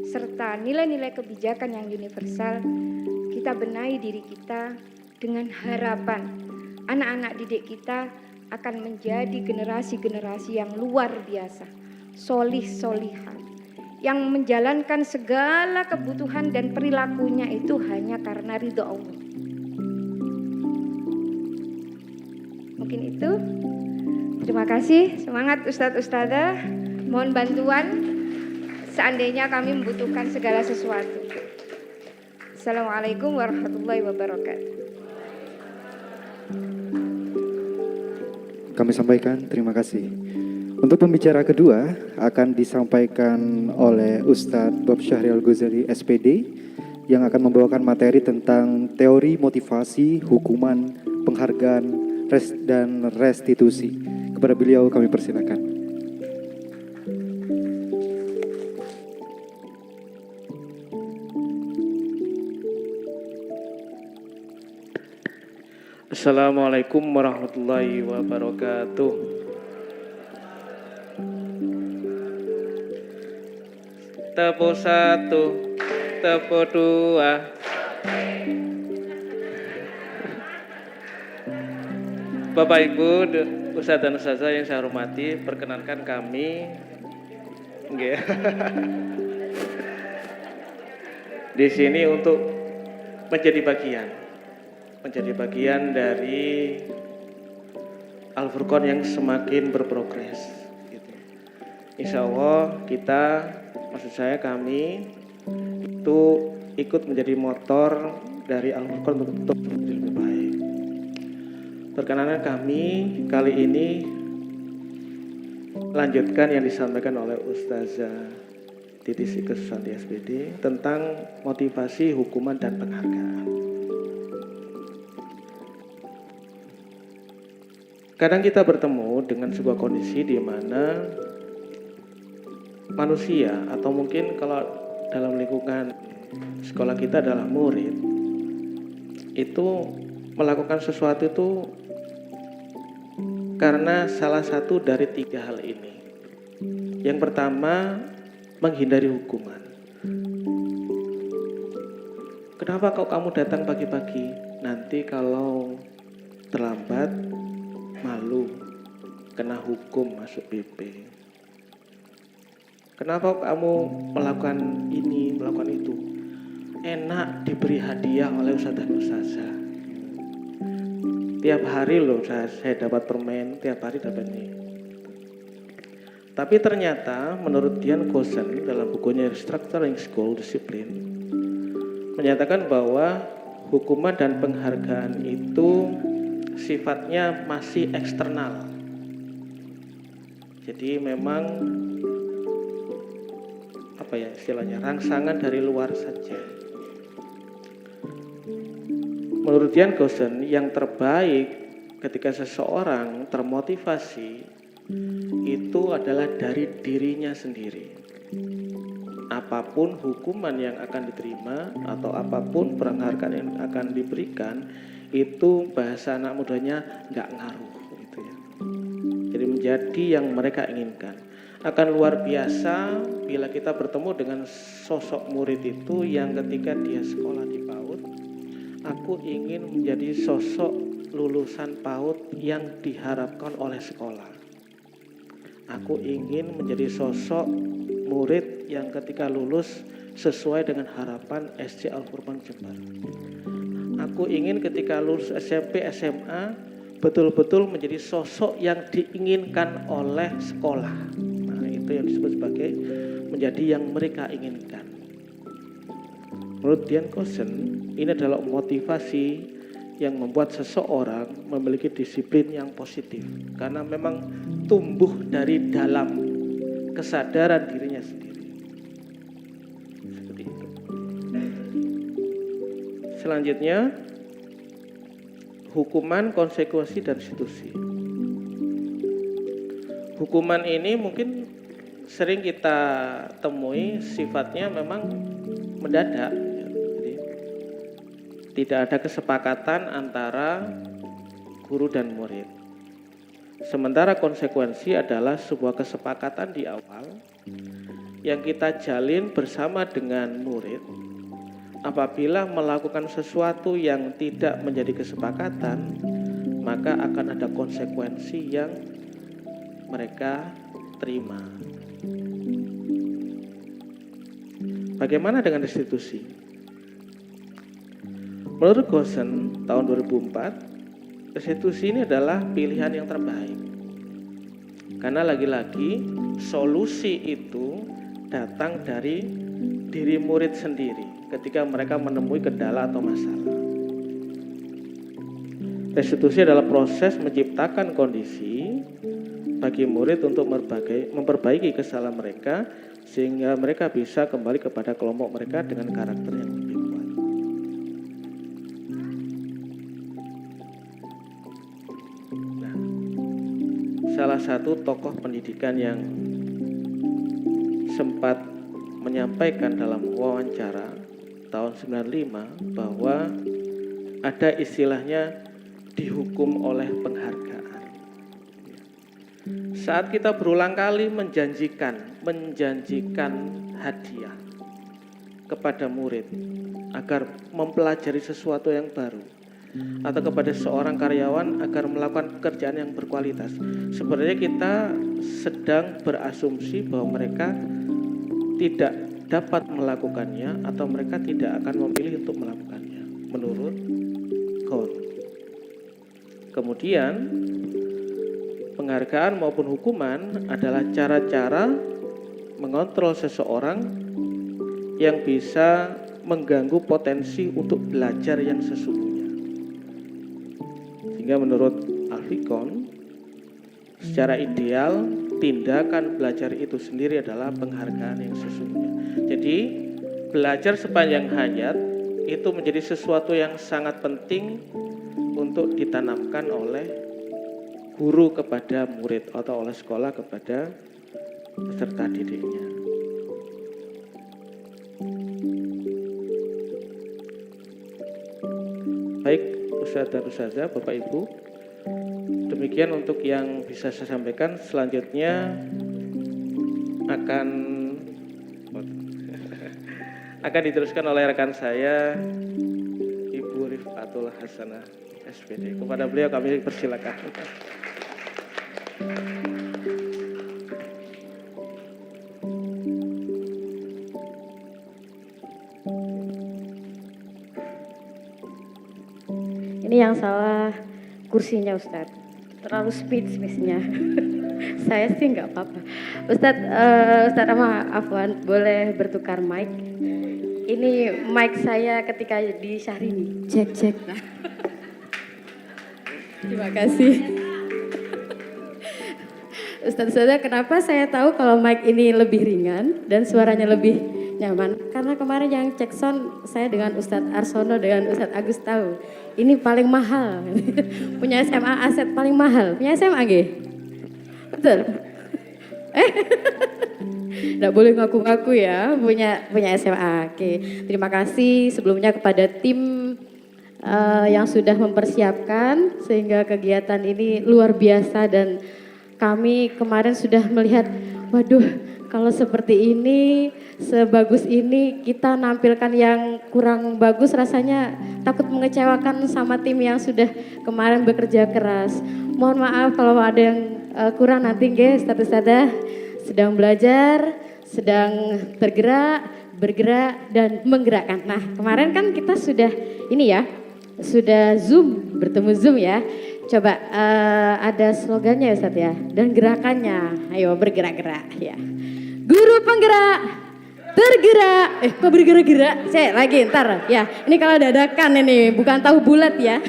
serta nilai-nilai kebijakan yang universal, kita benahi diri kita dengan harapan anak-anak didik kita akan menjadi generasi-generasi yang luar biasa, solih-solihah, yang menjalankan segala kebutuhan dan perilakunya itu hanya karena ridho Allah. Mungkin itu. Terima kasih, semangat Ustadz Ustadzah. Mohon bantuan seandainya kami membutuhkan segala sesuatu. Assalamualaikum warahmatullahi wabarakatuh. Kami sampaikan terima kasih. Untuk pembicara kedua akan disampaikan oleh Ustadz Bob Syahrial Ghazali SPD yang akan membawakan materi tentang teori motivasi, hukuman, penghargaan, dan restitusi. Kepada beliau kami persilakan. Assalamualaikum warahmatullahi wabarakatuh. Tepuk 1, tepuk 2. Bapak Ibu, Ustadz dan Ustazah yang saya hormati, perkenankan kami di sini untuk menjadi bagian dari Al-Furqan yang semakin berprogres gitu. insya Allah maksud saya kami itu ikut menjadi motor dari Al-Furqan untuk menjadi lebih baik. Perkenanan kami kali ini lanjutkan yang disampaikan oleh Ustazah Titi Susanti SPD tentang motivasi, hukuman, dan penghargaan. Kadang kita bertemu dengan sebuah kondisi di mana manusia atau mungkin kalau dalam lingkungan sekolah kita adalah murid itu melakukan sesuatu itu karena salah satu dari 3 hal ini. Yang pertama, menghindari hukuman. Kenapa kok kamu datang pagi-pagi? Nanti kalau terlambat malu, kena hukum masuk BP. Kenapa kamu melakukan ini, melakukan itu? Enak diberi hadiah oleh ustadzah dan ustazah. Tiap hari loh saya dapat permen, tiap hari dapat ini. Tapi ternyata menurut Dian Kosen dalam bukunya Restructuring School Discipline menyatakan bahwa hukuman dan penghargaan itu sifatnya masih eksternal. Jadi memang istilahnya rangsangan dari luar saja. Menurut Dian Kosen, yang terbaik ketika seseorang termotivasi itu adalah dari dirinya sendiri. Apapun hukuman yang akan diterima atau apapun penghargaan yang akan diberikan, itu bahasa anak mudanya nggak ngaruh gitu ya. Jadi menjadi yang mereka inginkan. Akan luar biasa bila kita bertemu dengan sosok murid itu yang ketika dia sekolah di PAUD, aku ingin menjadi sosok lulusan PAUD yang diharapkan oleh sekolah. Aku ingin menjadi sosok murid yang ketika lulus sesuai dengan harapan SD Al-Furqan Jember. Aku ingin ketika lulus SMP, SMA betul-betul menjadi sosok yang diinginkan oleh sekolah. Nah, itu yang disebut sebagai menjadi yang mereka inginkan. Menurut Dian Kosen, ini adalah motivasi yang membuat seseorang memiliki disiplin yang positif karena memang tumbuh dari dalam kesadaran dirinya sendiri. Seperti itu. Selanjutnya, hukuman, konsekuensi, dan institusi. Hukuman ini mungkin sering kita temui sifatnya memang mendadak. Jadi, tidak ada kesepakatan antara guru dan murid. Sementara konsekuensi adalah sebuah kesepakatan di awal yang kita jalin bersama dengan murid. Apabila melakukan sesuatu yang tidak menjadi kesepakatan, maka akan ada konsekuensi yang mereka terima. Bagaimana dengan restitusi? Menurut Gosen tahun 2004, restitusi ini adalah pilihan yang terbaik. Karena lagi-lagi solusi itu datang dari diri murid sendiri ketika mereka menemui kendala atau masalah. Restitusi adalah proses menciptakan kondisi bagi murid untuk memperbaiki kesalahan mereka sehingga mereka bisa kembali kepada kelompok mereka dengan karakter yang lebih kuat. Nah, salah satu tokoh pendidikan yang sempat menyampaikan dalam wawancara tahun 95 bahwa ada istilahnya dihukum oleh penghargaan. Saat kita berulang kali menjanjikan hadiah kepada murid agar mempelajari sesuatu yang baru atau kepada seorang karyawan agar melakukan pekerjaan yang berkualitas, sebenarnya kita sedang berasumsi bahwa mereka tidak dapat melakukannya atau mereka tidak akan memilih untuk melakukannya menurut Kohn. Kemudian penghargaan maupun hukuman adalah cara-cara mengontrol seseorang yang bisa mengganggu potensi untuk belajar yang sesungguhnya. Sehingga menurut Alfikon, secara ideal tindakan belajar itu sendiri adalah penghargaan yang sesungguhnya. Jadi belajar sepanjang hayat itu menjadi sesuatu yang sangat penting untuk ditanamkan oleh guru kepada murid atau oleh sekolah kepada peserta didiknya. Baik Ustadz dan Ustazah, Bapak Ibu, demikian untuk yang bisa saya sampaikan. Selanjutnya akan diteruskan oleh rekan saya Ibu Rifatul Hasanah SPD. Kepada beliau kami persilakan. Ini yang salah kursinya Ustadz, terlalu speech-nya. Saya sih nggak apa-apa. Ustadz Rama Afwan, boleh bertukar mic? Ini mic saya ketika di Syahrini. Cek. Terima kasih. Ustadz, kenapa saya tahu kalau mic ini lebih ringan dan suaranya lebih nyaman? Karena kemarin yang cek sound saya dengan Ustadz Arsono dengan Ustadz Agus tahu. Ini paling mahal. Punya SMA aset paling mahal. Punya SMA nggih? Betul. Nggak boleh ngaku-ngaku ya, punya SMA. Oke, terima kasih sebelumnya kepada tim yang sudah mempersiapkan sehingga kegiatan ini luar biasa dan kami kemarin sudah melihat, waduh, kalau seperti ini, sebagus ini kita nampilkan yang kurang bagus rasanya takut mengecewakan sama tim yang sudah kemarin bekerja keras. Mohon maaf kalau ada yang kurang nanti guys, status-status sedang belajar, sedang bergerak dan menggerakkan. Nah, kemarin kan kita sudah ini ya, sudah bertemu Zoom ya. Coba ada slogannya Ustadz ya, dan gerakannya, ayo bergerak-gerak ya. Guru penggerak, tergerak, kok bergerak-gerak? Saya lagi ntar ya, ini kalau dadakan ini, bukan tahu bulat ya.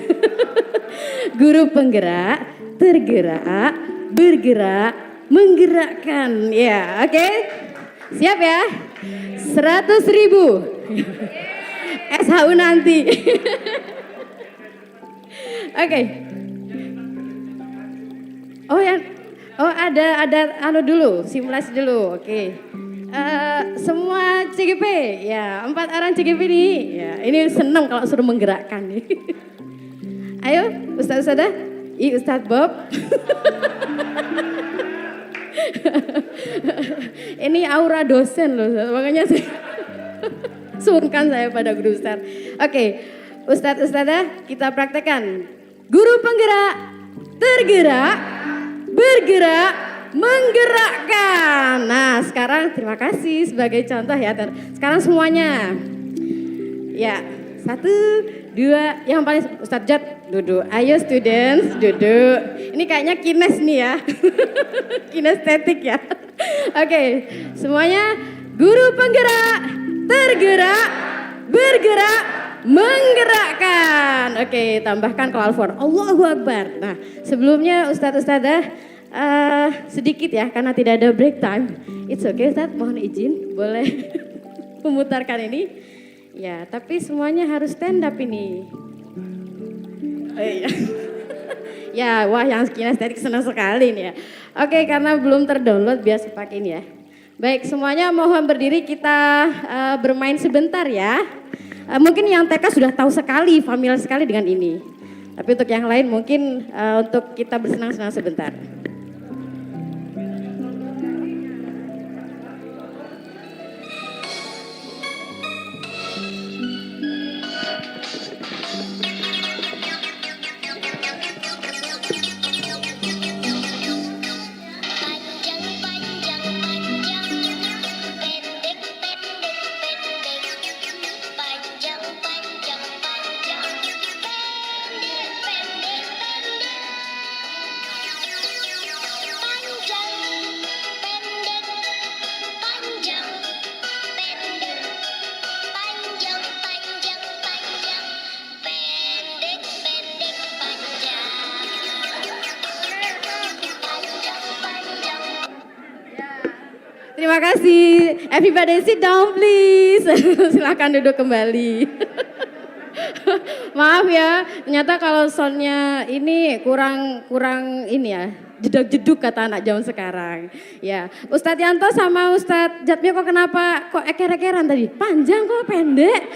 Guru penggerak, tergerak, bergerak, menggerakkan ya, oke? Siap ya? 100.000 SHU nanti. Oke. Ada dulu, simulasi dulu. Oke. Semua CGP ya, 4 orang CGP nih. Ya, ini senang kalau suruh menggerakkan nih. Ayo, Ustazah, Ustadz Bob. Ini aura dosen loh, makanya saya sungkan saya pada guru Ustadz. Oke, Ustazah, kita praktekkan. Guru penggerak, tergerak, bergerak, menggerakkan. Nah, sekarang terima kasih sebagai contoh ya. Sekarang semuanya. Ya, 1, 2, yang paling Ustadz Jad duduk. Ayo students duduk. Ini kayaknya kines nih ya. Kinestetik ya. Oke, semuanya guru penggerak, tergerak, bergerak, menggerakkan. Oke, tambahkan kalau Al-Fur. Allahu Akbar. Nah, sebelumnya Ustadz-Ustadzah sedikit ya, karena tidak ada break time. It's okay Ustadz, mohon izin boleh memutarkan ini. Ya, tapi semuanya harus stand up ini. Iya. Ya, wah yang kinestetik senang sekali nih ya. Oke, karena belum terdownload biasa pakai ini ya. Baik, semuanya mohon berdiri, kita bermain sebentar ya. Mungkin yang TK sudah tahu sekali, familiar sekali dengan ini. Tapi untuk yang lain mungkin untuk kita bersenang-senang sebentar. terima kasih. Everybody sit down please. Silakan duduk kembali. Maaf ya, ternyata kalau soundnya ini kurang ini ya, jedak-jeduk kata anak zaman sekarang. Ya, Ustadz Yanto sama Ustadz Jatmio kok kenapa kok eker-ekeran tadi? Panjang kok pendek.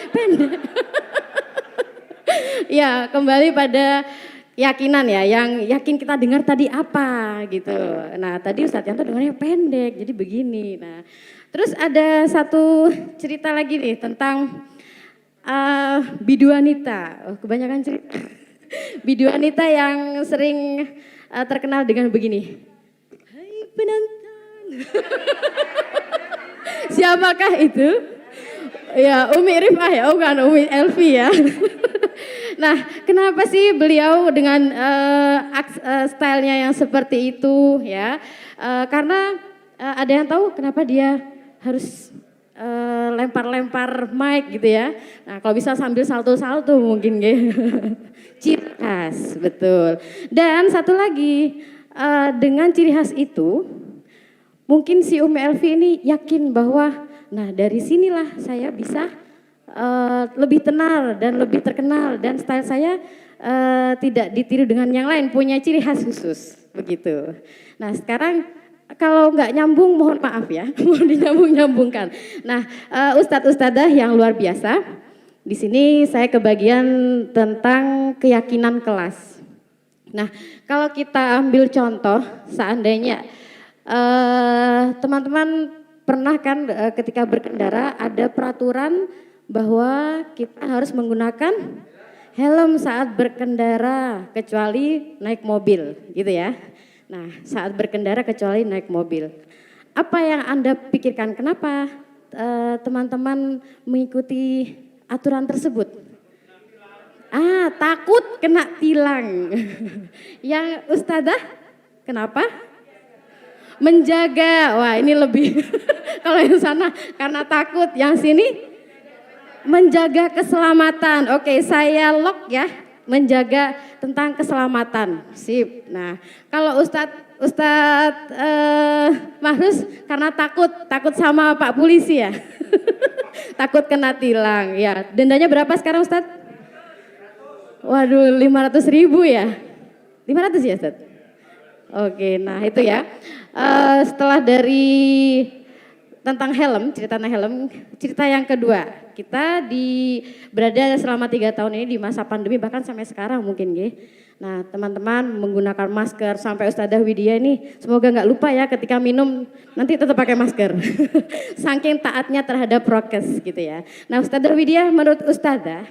Ya, kembali pada keyakinan ya, yang yakin kita dengar tadi apa gitu. Nah, tadi Ustadz Yanto dengarnya pendek, jadi begini. Nah, terus ada satu cerita lagi nih tentang biduanita. Oh, kebanyakan cerita. Biduanita yang sering terkenal dengan begini. Hai penonton. Siapakah itu? Ya, Umi Rifah ya, bukan Umi Elvi ya. Nah, kenapa sih beliau dengan stylenya yang seperti itu ya? Karena ada yang tahu kenapa dia harus lempar-lempar mic gitu ya. Nah, kalau bisa sambil salto-salto mungkin gitu. Ciri khas, betul. Dan satu lagi, dengan ciri khas itu, mungkin si Umi Elvi ini yakin bahwa, nah dari sinilah saya bisa lebih tenar dan lebih terkenal, dan style saya tidak ditiru dengan yang lain, punya ciri khas khusus, begitu. Nah sekarang kalau nggak nyambung mohon maaf ya, mohon dinyambung-nyambungkan. Nah Ustadz-ustadzah yang luar biasa, di sini saya kebagian tentang keyakinan kelas. Nah kalau kita ambil contoh, seandainya teman-teman pernah kan ketika berkendara ada peraturan bahwa kita harus menggunakan helm saat berkendara kecuali naik mobil gitu ya. Nah saat berkendara kecuali naik mobil. Apa yang Anda pikirkan kenapa teman-teman mengikuti aturan tersebut? Takut kena tilang. Yang Ustadzah kenapa? Menjaga, wah ini lebih kalau yang sana karena takut, yang sini menjaga keselamatan. Oke, saya lock ya, menjaga tentang keselamatan. Sip. Nah, kalau Ustadz Mahrus karena takut sama Pak Polisi ya. Takut kena tilang. Ya, dendanya berapa sekarang Ustadz? Waduh, 500.000 ya. 500 ya Ustadz? Oke, nah itu ya. Setelah dari tentang helm, cerita yang kedua, kita berada selama 3 tahun ini di masa pandemi, bahkan sampai sekarang mungkin ya. Nah teman-teman menggunakan masker, sampai Ustadzah Widya ini semoga nggak lupa ya ketika minum nanti tetap pakai masker. Saking taatnya terhadap prokes gitu ya. Nah Ustadzah Widya, menurut Ustadzah,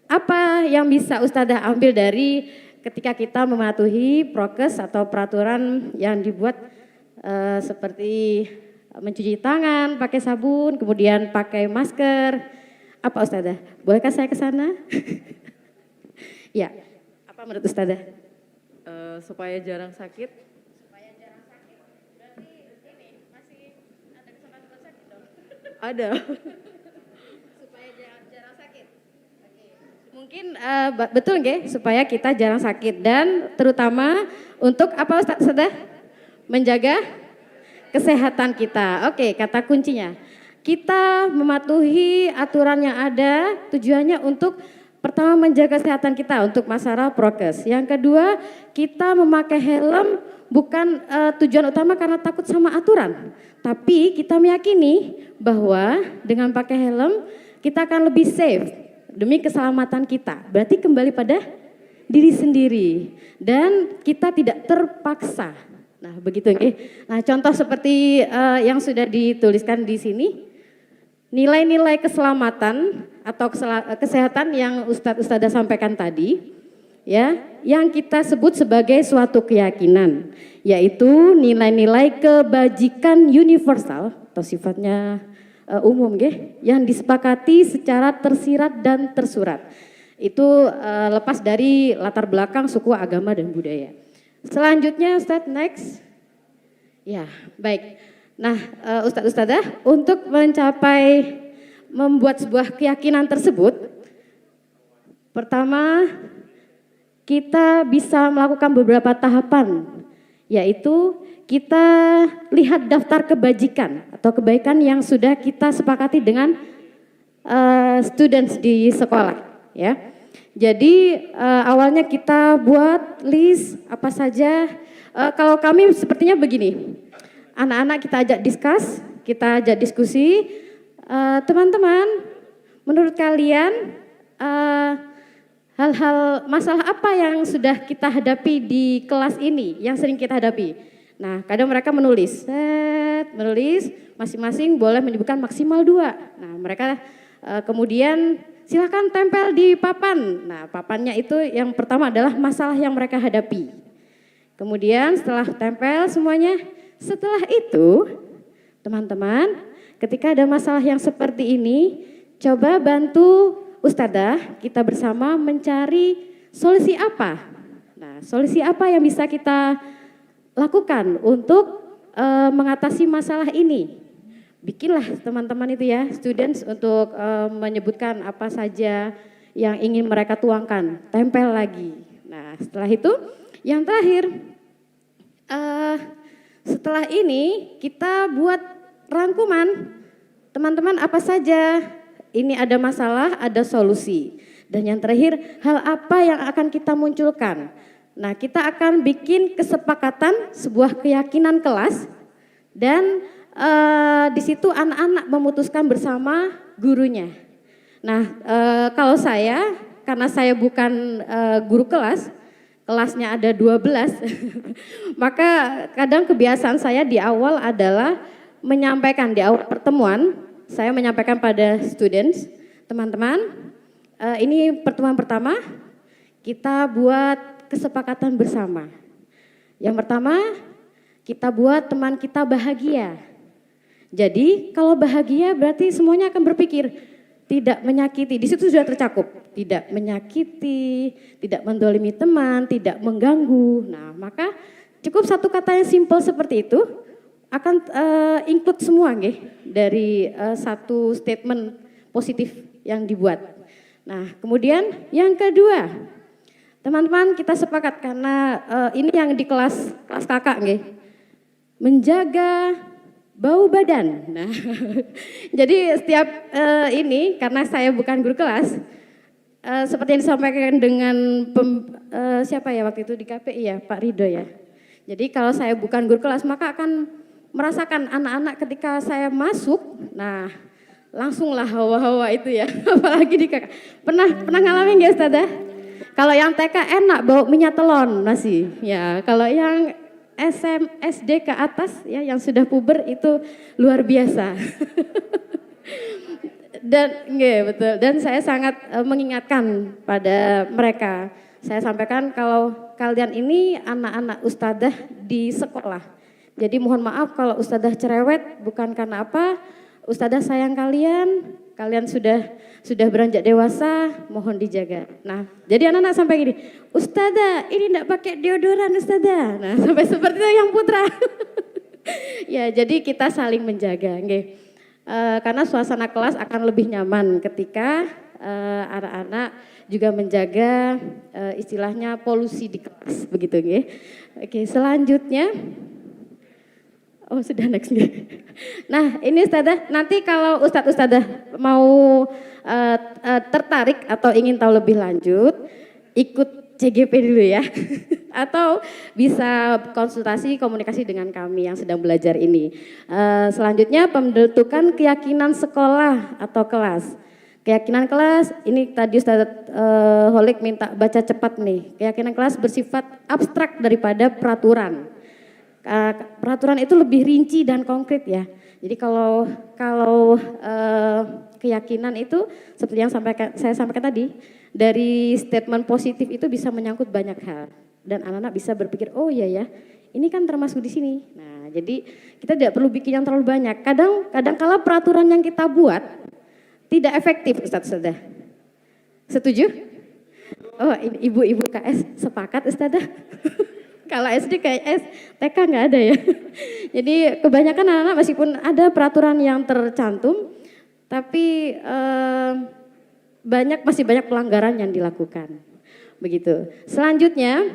apa yang bisa Ustadzah ambil dari ketika kita mematuhi prokes atau peraturan yang dibuat seperti mencuci tangan, pakai sabun, kemudian pakai masker. Apa Ustadzah? Bolehkah saya ke sana? Ya, apa menurut Ustadzah? Supaya jarang sakit. Supaya jarang sakit. Berarti ini masih ada kesempatan buat sakit dong? Ada. Supaya jarang sakit. Oke. Mungkin betul nggih, supaya kita jarang sakit, dan terutama untuk apa Ustadzah? Menjaga kesehatan kita. Oke, kata kuncinya. Kita mematuhi aturan yang ada, tujuannya untuk pertama menjaga kesehatan kita untuk masalah prokes. Yang kedua, kita memakai helm bukan tujuan utama karena takut sama aturan. Tapi kita meyakini bahwa dengan pakai helm kita akan lebih safe demi keselamatan kita. Berarti kembali pada diri sendiri dan kita tidak terpaksa. Nah, begitu nggih. Nah, contoh seperti yang sudah dituliskan di sini, nilai-nilai keselamatan atau kesehatan yang Ustadzah sampaikan tadi, ya, yang kita sebut sebagai suatu keyakinan, yaitu nilai-nilai kebajikan universal atau sifatnya umum nggih, yang disepakati secara tersirat dan tersurat. Itu lepas dari latar belakang suku, agama dan budaya. Selanjutnya Ustadz, next. Ya, baik. Nah, Ustadzah, untuk membuat sebuah keyakinan tersebut, pertama kita bisa melakukan beberapa tahapan yaitu kita lihat daftar kebajikan atau kebaikan yang sudah kita sepakati dengan students di sekolah, ya. Jadi awalnya kita buat list apa saja. Kalau kami sepertinya begini, anak-anak kita ajak kita ajak diskusi. Teman-teman, menurut kalian hal-hal masalah apa yang sudah kita hadapi di kelas ini, yang sering kita hadapi? Nah, kadang mereka menulis masing-masing boleh menyebutkan maksimal 2. Nah, mereka kemudian silakan tempel di papan. Nah, papannya itu yang pertama adalah masalah yang mereka hadapi. Kemudian setelah tempel semuanya, setelah itu teman-teman, ketika ada masalah yang seperti ini, coba bantu Ustadzah kita bersama mencari solusi apa. Nah, solusi apa yang bisa kita lakukan untuk mengatasi masalah ini. Bikinlah teman-teman itu ya, students untuk menyebutkan apa saja yang ingin mereka tuangkan, tempel lagi. Nah, setelah itu yang terakhir, setelah ini kita buat rangkuman, teman-teman apa saja, ini ada masalah, ada solusi. Dan yang terakhir, hal apa yang akan kita munculkan. Nah, kita akan bikin kesepakatan sebuah keyakinan kelas dan di situ anak-anak memutuskan bersama gurunya. Nah, kalau saya, karena saya bukan guru kelas, kelasnya ada 12, maka kadang kebiasaan saya di awal adalah menyampaikan di awal pertemuan, saya menyampaikan pada students, teman-teman, ini pertemuan pertama, kita buat kesepakatan bersama. Yang pertama, kita buat teman kita bahagia. Jadi kalau bahagia berarti semuanya akan berpikir tidak menyakiti, di situ sudah tercakup, tidak menyakiti, tidak mendolimi teman, tidak mengganggu. Nah, maka cukup satu kata yang simpel seperti itu akan include semua dari satu statement positif yang dibuat. Nah, kemudian yang kedua, teman-teman kita sepakat karena ini yang di kelas kakak menjaga bau badan. Nah, jadi setiap ini karena saya bukan guru kelas, seperti yang disampaikan dengan siapa ya waktu itu di KPI ya, Pak Ridho ya. Jadi kalau saya bukan guru kelas maka akan merasakan anak-anak ketika saya masuk, nah langsunglah hawa-hawa itu ya, apalagi di kakak. Pernah ngalamin nggak Ustadzah? Kalau yang TK enak bau minyak telon nasi, ya kalau yang SD ke atas ya yang sudah puber itu luar biasa. Dan betul, dan saya sangat mengingatkan pada mereka. Saya sampaikan kalau kalian ini anak-anak ustadzah di sekolah. Jadi mohon maaf kalau ustadzah cerewet bukan karena apa, ustadzah sayang kalian, kalian sudah beranjak dewasa, mohon dijaga. Nah, jadi anak-anak sampai gini, ustadzah ini enggak pakai deodoran ustadzah. Nah, sampai seperti itu yang putra. Ya, jadi kita saling menjaga, karena suasana kelas akan lebih nyaman ketika anak-anak juga menjaga istilahnya polusi di kelas, begitu Oke, selanjutnya. Oh sudah next Nah ini Ustadzah, nanti kalau Ustadzah mau tertarik atau ingin tahu lebih lanjut, ikut CGP dulu ya. Atau bisa konsultasi komunikasi dengan kami yang sedang belajar ini. Selanjutnya pembentukan keyakinan sekolah atau kelas. Keyakinan kelas, ini tadi Ustadz Holik minta baca cepat nih. Keyakinan kelas bersifat abstrak daripada peraturan. Peraturan itu lebih rinci dan konkret ya. Jadi kalau keyakinan itu seperti yang saya sampaikan tadi, dari statement positif itu bisa menyangkut banyak hal dan anak-anak bisa berpikir oh iya ya, ini kan termasuk di sini. Nah, jadi kita tidak perlu bikin yang terlalu banyak. Kadang kala peraturan yang kita buat tidak efektif, Ustadzah. Setuju? Oh, ibu-ibu KS sepakat, Ustadzah. Kalau SD kayak TK nggak ada ya. Jadi kebanyakan anak-anak meskipun ada peraturan yang tercantum, tapi masih banyak pelanggaran yang dilakukan. Begitu. Selanjutnya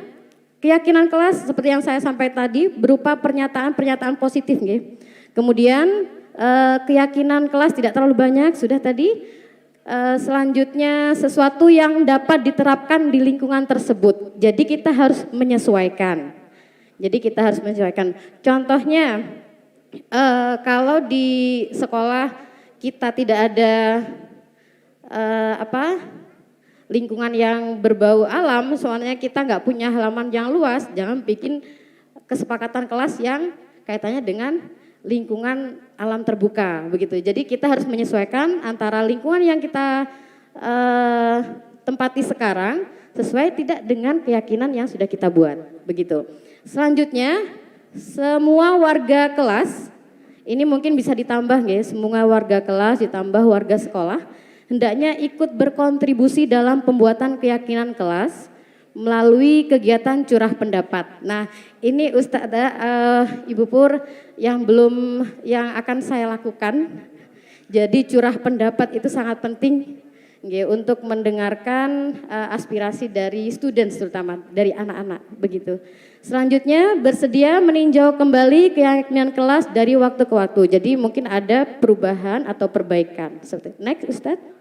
keyakinan kelas seperti yang saya sampaikan tadi berupa pernyataan-pernyataan positif nggih. Kemudian keyakinan kelas tidak terlalu banyak sudah tadi. Selanjutnya sesuatu yang dapat diterapkan di lingkungan tersebut. Jadi kita harus menyesuaikan. Contohnya kalau di sekolah kita tidak ada lingkungan yang berbau alam, soalnya kita nggak punya halaman yang luas, jangan bikin kesepakatan kelas yang kaitannya dengan lingkungan alam terbuka begitu. Jadi kita harus menyesuaikan antara lingkungan yang kita tempati sekarang sesuai tidak dengan keyakinan yang sudah kita buat begitu. Selanjutnya semua warga kelas ini mungkin bisa ditambah ya, semua warga kelas ditambah warga sekolah hendaknya ikut berkontribusi dalam pembuatan keyakinan kelas melalui kegiatan curah pendapat. Nah, ini Ustazah Ibu Pur yang akan saya lakukan. Jadi curah pendapat itu sangat penting untuk mendengarkan aspirasi dari students terutama dari anak-anak begitu. Selanjutnya bersedia meninjau kembali keyakinan kelas dari waktu ke waktu. Jadi mungkin ada perubahan atau perbaikan. Next Ustadz.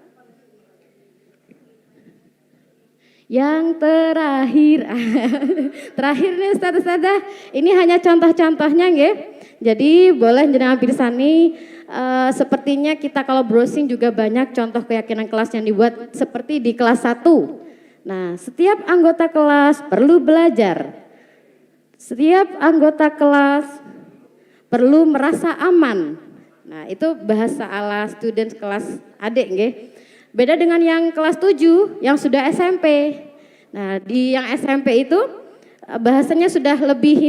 Yang terakhir nih Ustazah, ini hanya contoh-contohnya nggih. Jadi boleh jenengan pirsani sepertinya kita kalau browsing juga banyak contoh keyakinan kelas yang dibuat seperti di kelas 1. Nah, setiap anggota kelas perlu belajar. Setiap anggota kelas perlu merasa aman. Nah, itu bahasa ala student kelas adik nggih. Beda dengan yang kelas 7 yang sudah SMP. Nah, di yang SMP itu bahasanya sudah lebih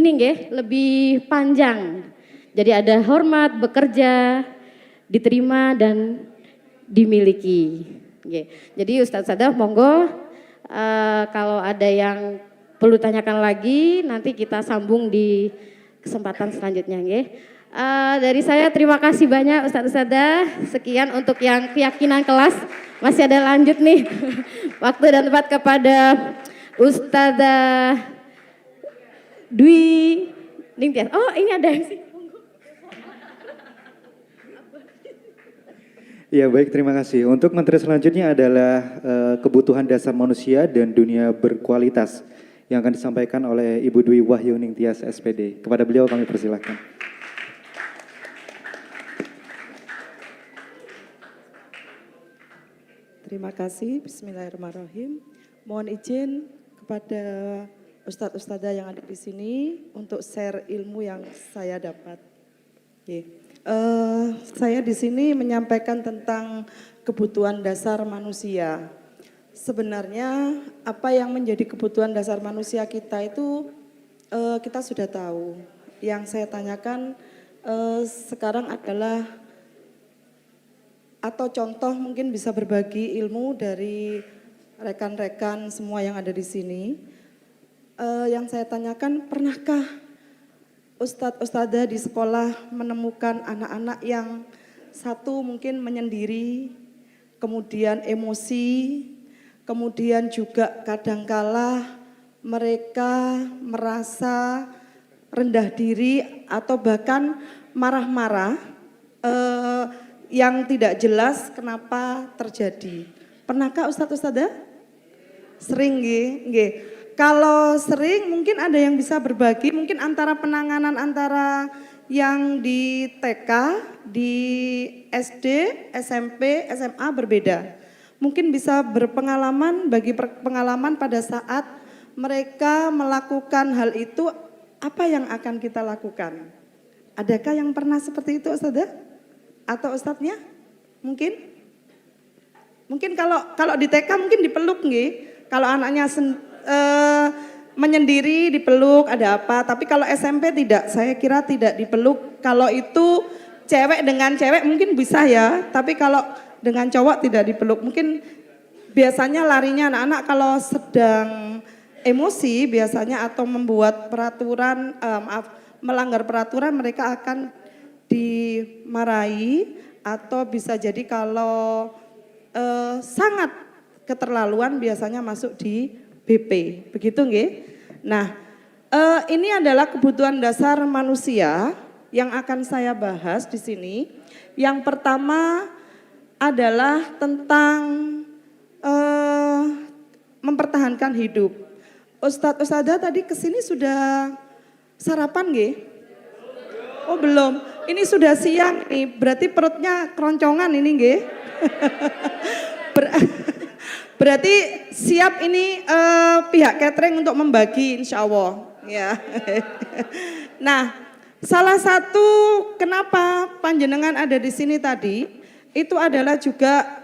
lebih panjang. Jadi ada hormat, bekerja, diterima dan dimiliki. Jadi Ustazah monggo kalau ada yang perlu tanyakan lagi nanti kita sambung di kesempatan selanjutnya nggih. Dari saya terima kasih banyak Ustazah. Sekian untuk yang keyakinan kelas. Masih ada lanjut nih. Waktu dan tempat kepada Ustazah Dwi Ningtyas. Oh, ini ada yang sih. Ya baik, terima kasih. Untuk materi selanjutnya adalah kebutuhan dasar manusia dan dunia berkualitas yang akan disampaikan oleh Ibu Dwi Wahyu Ningtyas SPD. Kepada beliau kami persilahkan. Terima kasih, bismillahirrahmanirrahim. Mohon izin kepada Ustadz-Ustadzah yang ada di sini untuk share ilmu yang saya dapat. Saya di sini menyampaikan tentang kebutuhan dasar manusia. Sebenarnya apa yang menjadi kebutuhan dasar manusia kita itu kita sudah tahu. Yang saya tanyakan sekarang adalah atau contoh mungkin bisa berbagi ilmu dari rekan-rekan semua yang ada di sini. Yang saya tanyakan, pernahkah Ustadz-Ustadzah di sekolah menemukan anak-anak yang satu mungkin menyendiri, kemudian emosi, kemudian juga kadangkala mereka merasa rendah diri atau bahkan marah-marah yang tidak jelas kenapa terjadi. Pernahkah Ustadz-Ustadzah? Sering nggih. Kalau sering mungkin ada yang bisa berbagi, mungkin antara penanganan antara yang di TK, di SD, SMP, SMA berbeda. Mungkin bisa berpengalaman, bagi pengalaman pada saat mereka melakukan hal itu, apa yang akan kita lakukan? Adakah yang pernah seperti itu Ustadzah? Atau Ustadznya? Mungkin kalau di TK mungkin dipeluk nggih. Kalau anaknya menyendiri dipeluk ada apa, tapi kalau SMP tidak, saya kira tidak dipeluk. Kalau itu cewek dengan cewek mungkin bisa ya, tapi kalau dengan cowok tidak dipeluk. Mungkin biasanya larinya anak-anak kalau sedang emosi biasanya atau membuat peraturan, melanggar peraturan mereka akan dimarahi atau bisa jadi kalau sangat keterlaluan biasanya masuk di BP, begitu nggih? Nah, Ini adalah kebutuhan dasar manusia yang akan saya bahas di sini. Yang pertama adalah tentang mempertahankan hidup. Ustadzah tadi kesini sudah sarapan nggih? Oh belum, ini sudah siang nih, berarti perutnya keroncongan ini nggih? Berarti siap ini pihak catering untuk membagi insya Allah. Ya. Nah, salah satu kenapa panjenengan ada di sini tadi, itu adalah juga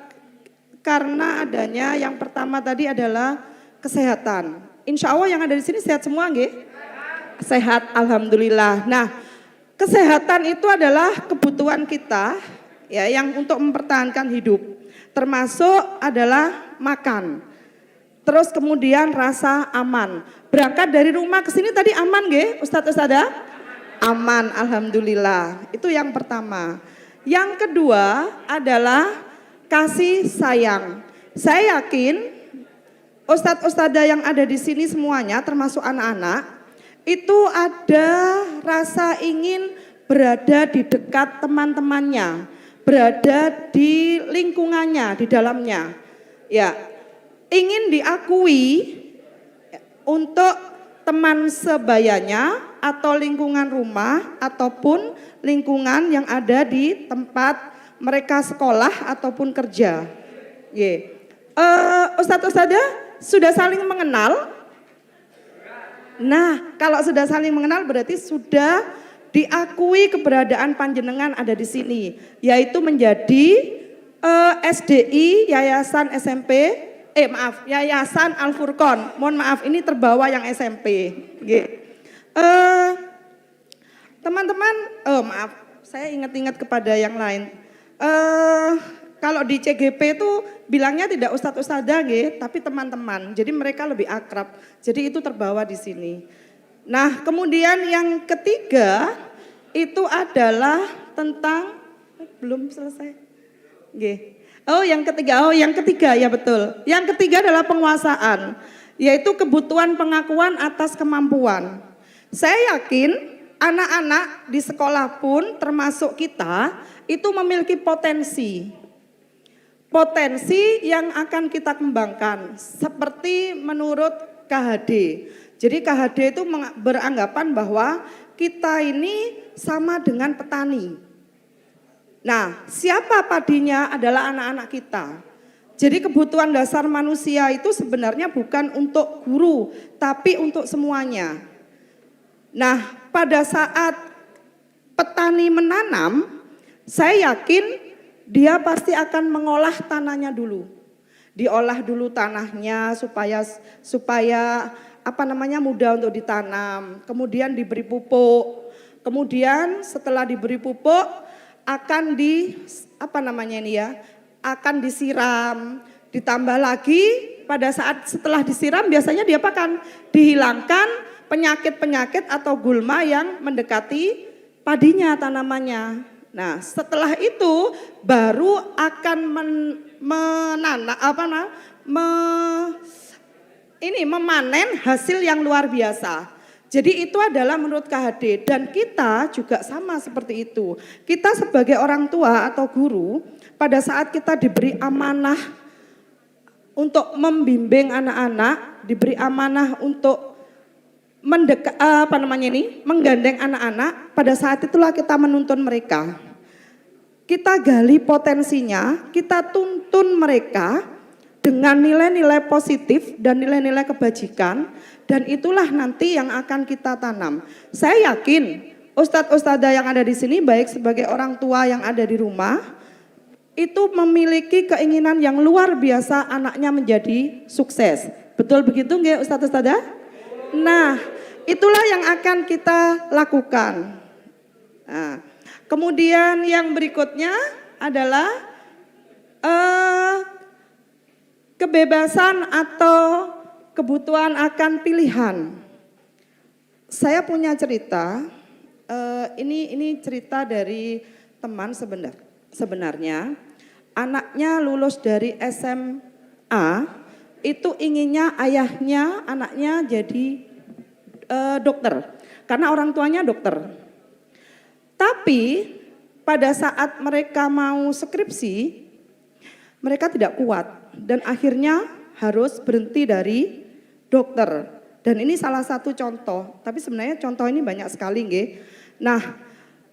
karena adanya yang pertama tadi adalah kesehatan. Insya Allah yang ada di sini sehat semua nggih? Sehat, alhamdulillah. Nah, kesehatan itu adalah kebutuhan kita ya yang untuk mempertahankan hidup. Termasuk adalah makan. Terus kemudian rasa aman. Berangkat dari rumah ke sini tadi aman nggih, Ustadzah? Aman, alhamdulillah. Itu yang pertama. Yang kedua adalah kasih sayang. Saya yakin Ustadz-ustadzah yang ada di sini semuanya termasuk anak-anak itu ada rasa ingin berada di dekat teman-temannya, berada di lingkungannya, di dalamnya. Ya, ingin diakui untuk teman sebayanya atau lingkungan rumah ataupun lingkungan yang ada di tempat mereka sekolah ataupun kerja. Ustadz-ustadzah sudah saling mengenal? Nah, kalau sudah saling mengenal berarti sudah diakui keberadaan panjenengan ada di sini, yaitu menjadi SDI Yayasan Yayasan Al Furqon. Mohon maaf, ini terbawa yang SMP. Teman-teman, maaf, saya ingat-ingat kepada yang lain. Kalau di CGP itu bilangnya tidak ustadz-ustadzah tapi teman-teman. Jadi mereka lebih akrab. Jadi itu terbawa di sini. Nah, kemudian yang ketiga itu adalah tentang belum selesai. Yang ketiga ya betul. Yang ketiga adalah penguasaan, yaitu kebutuhan pengakuan atas kemampuan. Saya yakin anak-anak di sekolah pun termasuk kita itu memiliki potensi yang akan kita kembangkan seperti menurut KHD. Jadi KHD itu beranggapan bahwa kita ini sama dengan petani. Nah, siapa padinya adalah anak-anak kita. Jadi kebutuhan dasar manusia itu sebenarnya bukan untuk guru, tapi untuk semuanya. Nah, pada saat petani menanam, saya yakin dia pasti akan mengolah tanahnya dulu. Diolah dulu tanahnya supaya mudah untuk ditanam. Kemudian diberi pupuk. Kemudian setelah diberi pupuk akan akan disiram. Ditambah lagi pada saat setelah disiram biasanya dia akan dihilangkan penyakit-penyakit atau gulma yang mendekati padinya, tanamannya. Nah, setelah itu baru akan memanen hasil yang luar biasa. Jadi itu adalah menurut KHD dan kita juga sama seperti itu. Kita sebagai orang tua atau guru pada saat kita diberi amanah untuk membimbing anak-anak, diberi amanah untuk menggandeng anak-anak, pada saat itulah kita menuntun mereka. Kita gali potensinya, kita tuntun mereka dengan nilai-nilai positif dan nilai-nilai kebajikan, dan itulah nanti yang akan kita tanam. Saya yakin ustadz-ustadzah yang ada di sini baik sebagai orang tua yang ada di rumah itu memiliki keinginan yang luar biasa anaknya menjadi sukses. Betul begitu nggih ustadz-ustadzah? Nah, itulah yang akan kita lakukan. Nah, kemudian yang berikutnya adalah kebebasan atau kebutuhan akan pilihan. Saya punya cerita, ini cerita dari teman sebenarnya. Anaknya lulus dari SMA, itu inginnya anaknya jadi dokter, karena orang tuanya dokter. Tapi pada saat mereka mau skripsi, mereka tidak kuat dan akhirnya harus berhenti dari dokter. Dan ini salah satu contoh, tapi sebenarnya contoh ini banyak sekali nggih. Nah,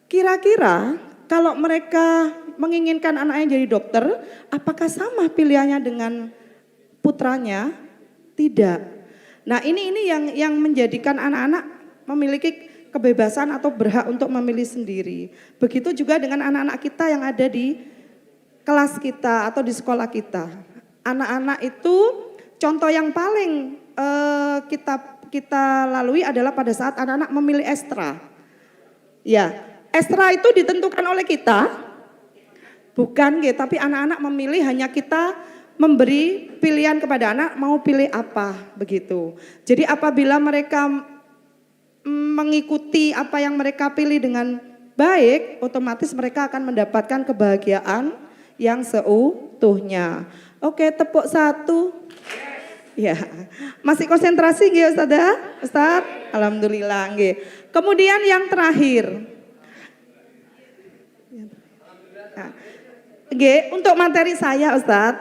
kira-kira kalau mereka menginginkan anaknya jadi dokter, apakah sama pilihannya dengan putranya? Tidak. Nah, ini yang menjadikan anak-anak memiliki kebebasan atau berhak untuk memilih sendiri. Begitu juga dengan anak-anak kita yang ada di kelas kita atau di sekolah kita. Anak-anak itu contoh yang paling kita lalui adalah pada saat anak-anak memilih ekstra. Ya, ekstra itu ditentukan oleh kita, bukan gitu, tapi anak-anak memilih, hanya kita memberi pilihan kepada anak mau pilih apa begitu. Jadi apabila mereka mengikuti apa yang mereka pilih dengan baik, otomatis mereka akan mendapatkan kebahagiaan yang seutuhnya. Oke, tepuk satu. Ya, masih konsentrasi nggih Ustaz? Alhamdulillah nggih. Kemudian yang terakhir. Nah, nggih, untuk materi saya Ustaz.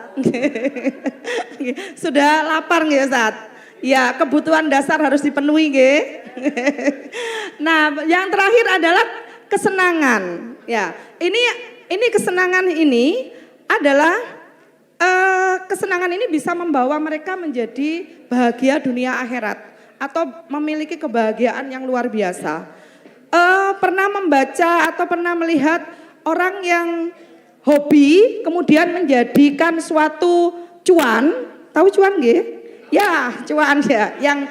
Sudah lapar nggih Ustaz? Ya, kebutuhan dasar harus dipenuhi nggih. Nah, yang terakhir adalah kesenangan. Ya, ini kesenangan ini adalah kesenangan ini bisa membawa mereka menjadi bahagia dunia akhirat atau memiliki kebahagiaan yang luar biasa. Pernah membaca atau pernah melihat orang yang hobi kemudian menjadikan suatu cuan, tahu cuan nggih? Ya, cuan ya, yang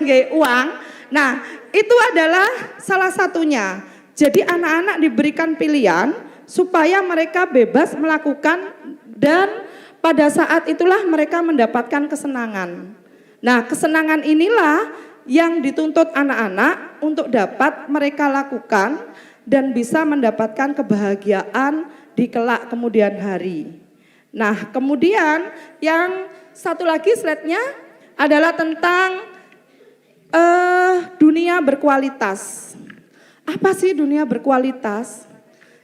nggih, uang. Nah, itu adalah salah satunya. Jadi anak-anak diberikan pilihan supaya mereka bebas melakukan, dan pada saat itulah mereka mendapatkan kesenangan. Nah, kesenangan inilah yang dituntut anak-anak untuk dapat mereka lakukan dan bisa mendapatkan kebahagiaan di kelak kemudian hari. Nah, kemudian yang satu lagi slide-nya adalah tentang dunia berkualitas. Apa sih dunia berkualitas?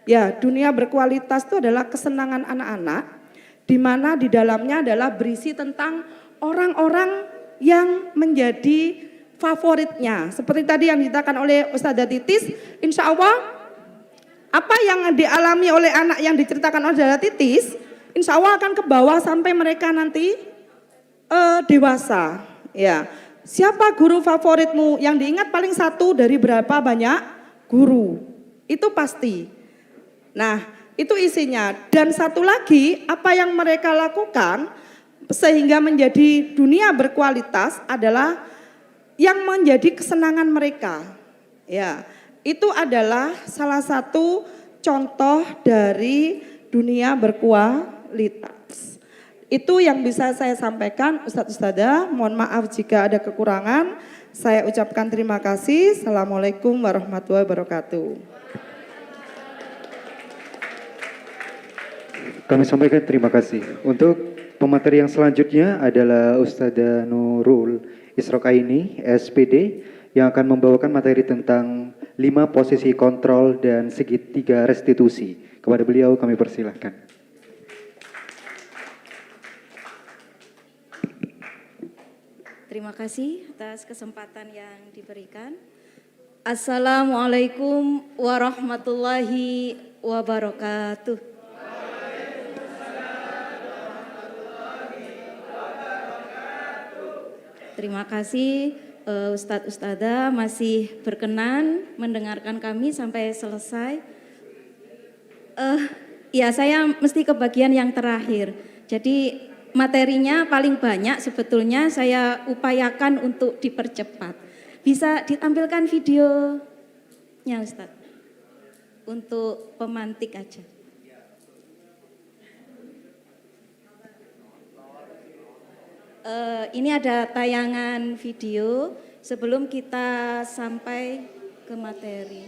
Ya, dunia berkualitas itu adalah kesenangan anak-anak, di mana di dalamnya adalah berisi tentang orang-orang yang menjadi favoritnya. Seperti tadi yang dikatakan oleh Ustazah Titis, insya Allah apa yang dialami oleh anak yang diceritakan oleh Ustazah Titis, insya Allah akan ke bawah sampai mereka nanti dewasa. Ya, siapa guru favoritmu? Yang diingat paling satu dari berapa banyak guru, itu pasti. Nah, itu isinya. Dan satu lagi, apa yang mereka lakukan sehingga menjadi dunia berkualitas adalah yang menjadi kesenangan mereka. Ya, itu adalah salah satu contoh dari dunia berkualitas. Itu yang bisa saya sampaikan Ustadz Ustadzah. Mohon maaf jika ada kekurangan. Saya ucapkan terima kasih. Assalamualaikum warahmatullahi wabarakatuh. Kami sampaikan terima kasih. Untuk pemateri yang selanjutnya adalah Ustadzah Nurul Isrokaini, SPD, yang akan membawakan materi tentang 5 posisi kontrol dan segitiga restitusi. Kepada beliau kami persilahkan. Terima kasih atas kesempatan yang diberikan. Assalamualaikum warahmatullahi wabarakatuh. Terima kasih Ustadz Ustadzah masih berkenan mendengarkan kami sampai selesai. Ya, saya mesti ke bagian yang terakhir. Jadi materinya paling banyak sebetulnya saya upayakan untuk dipercepat. Bisa ditampilkan videonya Ustadz untuk pemantik aja. Ini ada tayangan video sebelum kita sampai ke materi.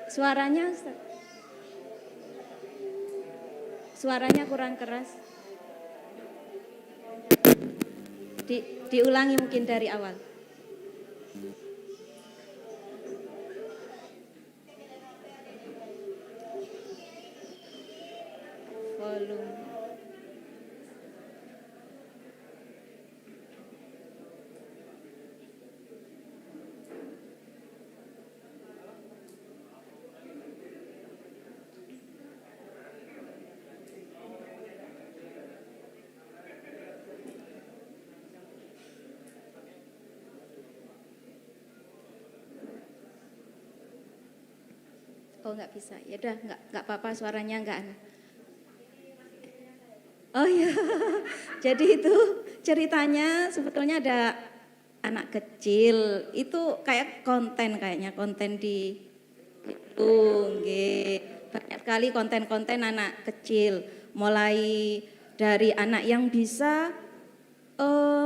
Suaranya Ustaz. Suaranya kurang keras. Diulangi mungkin dari awal. Volume. Oh nggak bisa, ya udah nggak apa-apa suaranya nggak. Oh iya, jadi itu ceritanya sebetulnya ada anak kecil itu kayak kayaknya konten di itu, banyak sekali konten-konten anak kecil, mulai dari anak yang bisa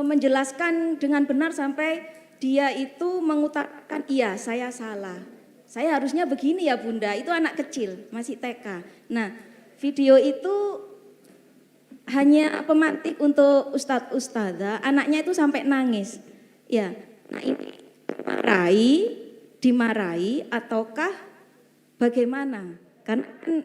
menjelaskan dengan benar sampai dia itu mengutarakan iya saya salah. Saya harusnya begini ya Bunda, itu anak kecil, masih TK. Nah, video itu hanya pemantik untuk ustadz-ustadzah, anaknya itu sampai nangis. Ya, nah ini dimarahi ataukah bagaimana? Karena kan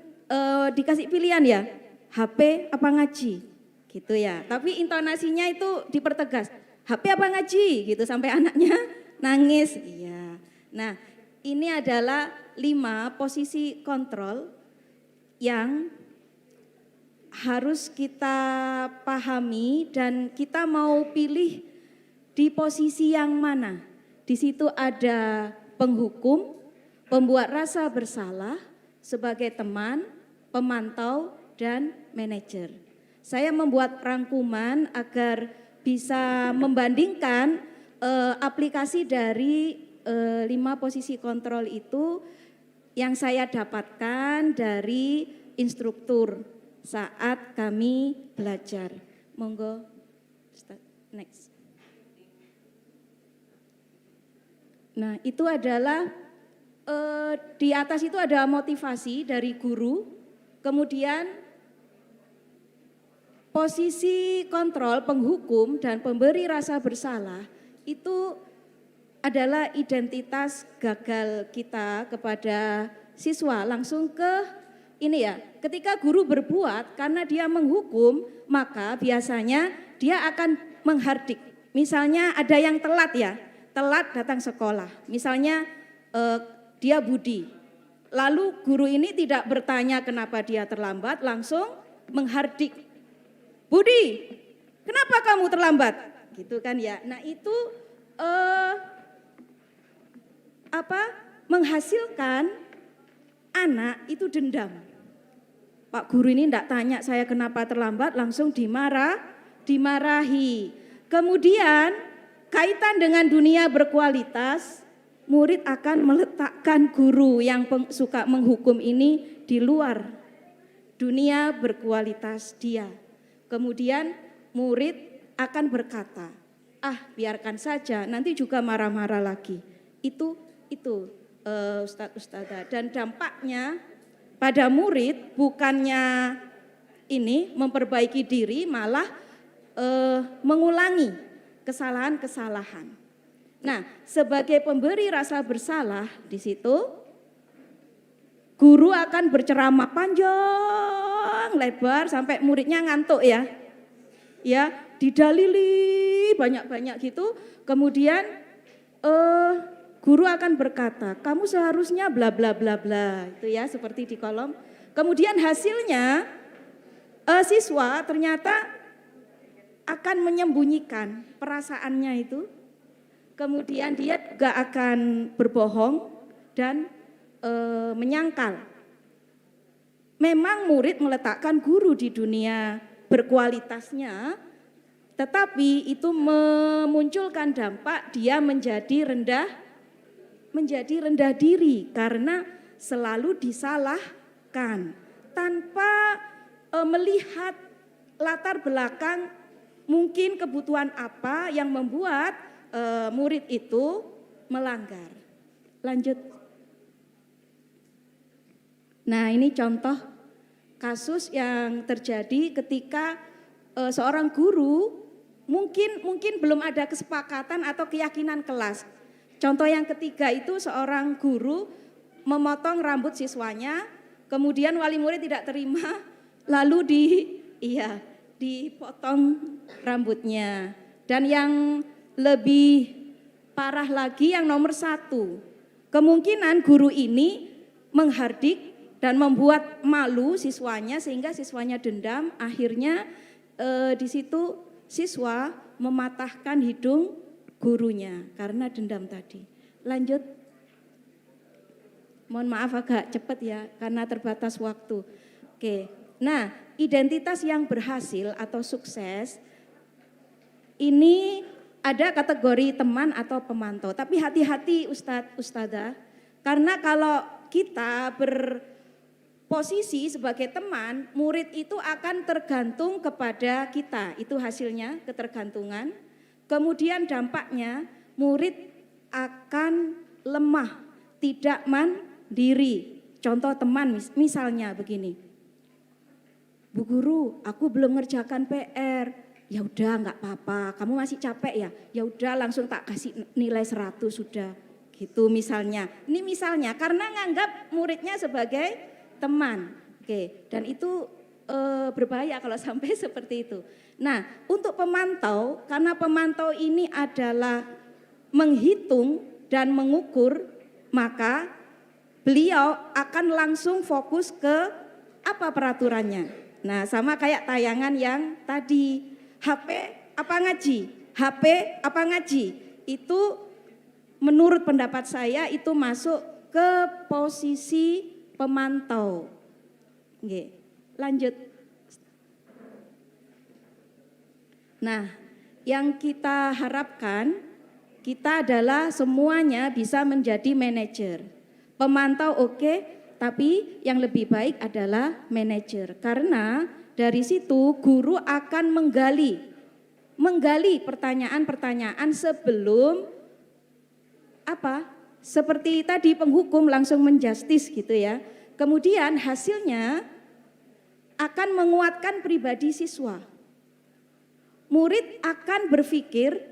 dikasih pilihan ya, HP apa ngaji, gitu ya. Tapi intonasinya itu dipertegas, HP apa ngaji, gitu sampai anaknya nangis. Iya. Nah, ini adalah 5 posisi kontrol yang harus kita pahami dan kita mau pilih di posisi yang mana. Di situ ada penghukum, pembuat rasa bersalah sebagai teman, pemantau, dan manajer. Saya membuat rangkuman agar bisa membandingkan aplikasi dari 5 posisi kontrol itu yang saya dapatkan dari instruktur saat kami belajar. Monggo, next. Nah, itu adalah di atas itu ada motivasi dari guru, kemudian posisi kontrol penghukum dan pemberi rasa bersalah itu adalah identitas gagal kita kepada siswa. Langsung ke ini ya, ketika guru berbuat karena dia menghukum, maka biasanya dia akan menghardik. Misalnya ada yang telat ya, telat datang sekolah. Misalnya dia Budi, lalu guru ini tidak bertanya kenapa dia terlambat, langsung menghardik. Budi, kenapa kamu terlambat? Gitu kan ya. Nah itu menghasilkan anak itu dendam. Pak guru ini tidak tanya saya kenapa terlambat, langsung dimarahi. Kemudian kaitan dengan dunia berkualitas, murid akan meletakkan guru yang suka menghukum ini di luar dunia berkualitas dia. Kemudian murid akan berkata, biarkan saja, nanti juga marah-marah lagi. Itu Ustadz-ustadzah, dan dampaknya pada murid bukannya ini memperbaiki diri, malah mengulangi kesalahan-kesalahan. Nah, sebagai pemberi rasa bersalah di situ guru akan berceramah panjang lebar sampai muridnya ngantuk ya. Ya, didalili banyak-banyak gitu. Kemudian guru akan berkata, kamu seharusnya bla bla bla bla, itu ya seperti di kolom. Kemudian hasilnya siswa ternyata akan menyembunyikan perasaannya itu. Kemudian dia juga akan berbohong dan menyangkal. Memang murid meletakkan guru di dunia berkualitasnya, tetapi itu memunculkan dampak dia menjadi rendah diri karena selalu disalahkan tanpa melihat latar belakang mungkin kebutuhan apa yang membuat murid itu melanggar. Lanjut. Nah, ini contoh kasus yang terjadi ketika seorang guru mungkin belum ada kesepakatan atau keyakinan kelas. Contoh yang ketiga itu seorang guru memotong rambut siswanya, kemudian wali murid tidak terima, lalu dipotong rambutnya. Dan yang lebih parah lagi yang nomor 1, kemungkinan guru ini menghardik dan membuat malu siswanya sehingga siswanya dendam, akhirnya di situ siswa mematahkan hidung gurunya karena dendam tadi. Lanjut. Mohon maaf agak cepat ya karena terbatas waktu. Oke. Nah, identitas yang berhasil atau sukses ini ada kategori teman atau pemantau. Tapi hati-hati Ustadzah, karena kalau kita berposisi sebagai teman, murid itu akan tergantung kepada kita. Itu hasilnya ketergantungan. Kemudian dampaknya murid akan lemah, tidak mandiri. Contoh teman misalnya begini. Bu guru, aku belum ngerjakan PR. Ya udah nggak apa-apa, kamu masih capek ya? Ya udah langsung tak kasih nilai 100 sudah. Gitu misalnya. Ini misalnya karena nganggap muridnya sebagai teman. Oke, dan itu berbahaya kalau sampai seperti itu. Nah, untuk pemantau, karena pemantau ini adalah menghitung dan mengukur, maka beliau akan langsung fokus ke apa peraturannya. Nah, sama kayak tayangan yang tadi, HP apa ngaji? HP apa ngaji? Itu menurut pendapat saya itu masuk ke posisi pemantau. Oke, lanjut. Nah, yang kita harapkan kita adalah semuanya bisa menjadi manajer. Pemantau oke, tapi yang lebih baik adalah manajer. Karena dari situ guru akan menggali pertanyaan-pertanyaan sebelum seperti tadi penghukum langsung menjustis gitu ya. Kemudian hasilnya akan menguatkan pribadi siswa. Murid akan berpikir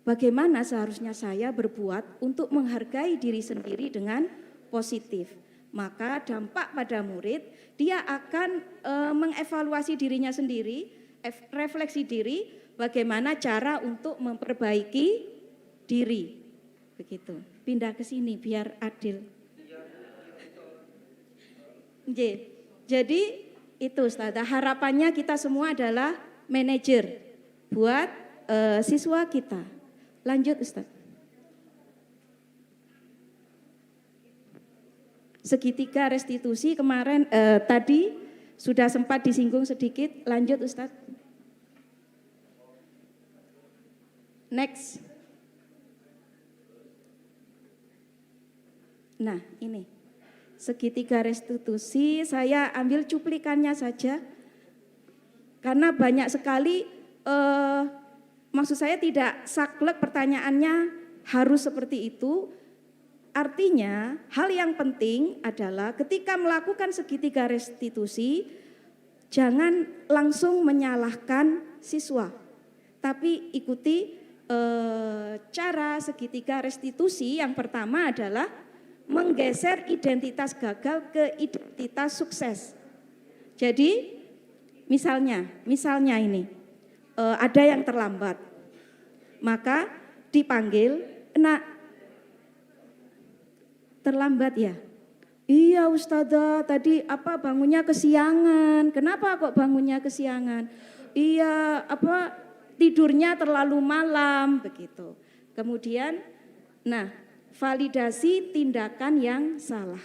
bagaimana seharusnya saya berbuat untuk menghargai diri sendiri dengan positif. Maka dampak pada murid, dia akan mengevaluasi dirinya sendiri, refleksi diri, bagaimana cara untuk memperbaiki diri. Begitu. Pindah ke sini biar adil. Jadi itu Ustazah, harapannya kita semua adalah manajer buat siswa kita. Lanjut Ustaz. Segitiga restitusi kemarin tadi sudah sempat disinggung sedikit. Lanjut Ustaz. Next. Nah ini segitiga restitusi saya ambil cuplikannya saja. Karena banyak sekali, maksud saya tidak saklek pertanyaannya harus seperti itu. Artinya hal yang penting adalah ketika melakukan segitiga restitusi, jangan langsung menyalahkan siswa. Tapi ikuti cara segitiga restitusi. Yang pertama adalah menggeser identitas gagal ke identitas sukses. Jadi Misalnya ini ada yang terlambat, maka dipanggil, nak terlambat ya? Iya Ustazah, tadi bangunnya kesiangan. Kenapa kok bangunnya kesiangan? Iya tidurnya terlalu malam begitu. Kemudian, validasi tindakan yang salah.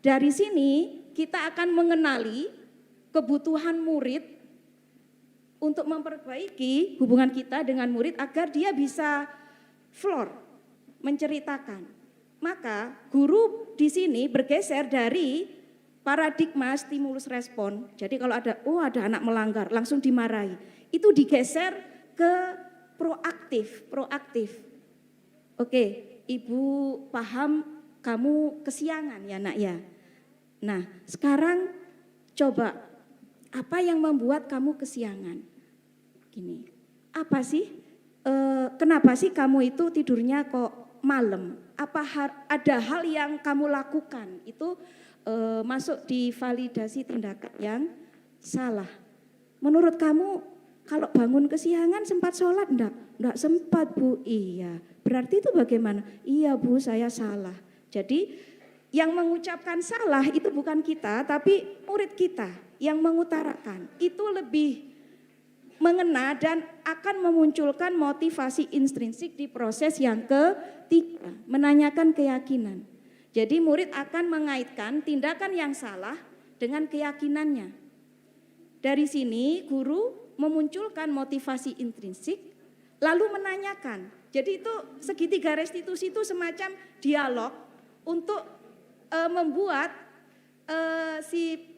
Dari sini kita akan mengenali kebutuhan murid untuk memperbaiki hubungan kita dengan murid agar dia bisa menceritakan. Maka guru di sini bergeser dari paradigma stimulus respon. Jadi kalau ada anak melanggar langsung dimarahi. Itu digeser ke proaktif. Oke, Ibu paham kamu kesiangan ya nak ya. Nah sekarang Coba, apa yang membuat kamu kesiangan? Gini, apa sih? Kenapa sih kamu itu tidurnya kok malam? Apa ada hal yang kamu lakukan itu masuk di validasi tindakan yang salah. Menurut kamu kalau bangun kesiangan sempat sholat enggak? Enggak sempat Bu, iya. Berarti itu bagaimana? Iya Bu, saya salah. Jadi yang mengucapkan salah itu bukan kita, tapi murid kita yang mengutarakan. Itu lebih mengena dan akan memunculkan motivasi intrinsik di proses yang ketiga, menanyakan keyakinan. Jadi murid akan mengaitkan tindakan yang salah dengan keyakinannya. Dari sini guru memunculkan motivasi intrinsik lalu menanyakan. Jadi itu segitiga restitusi itu semacam dialog untuk membuat si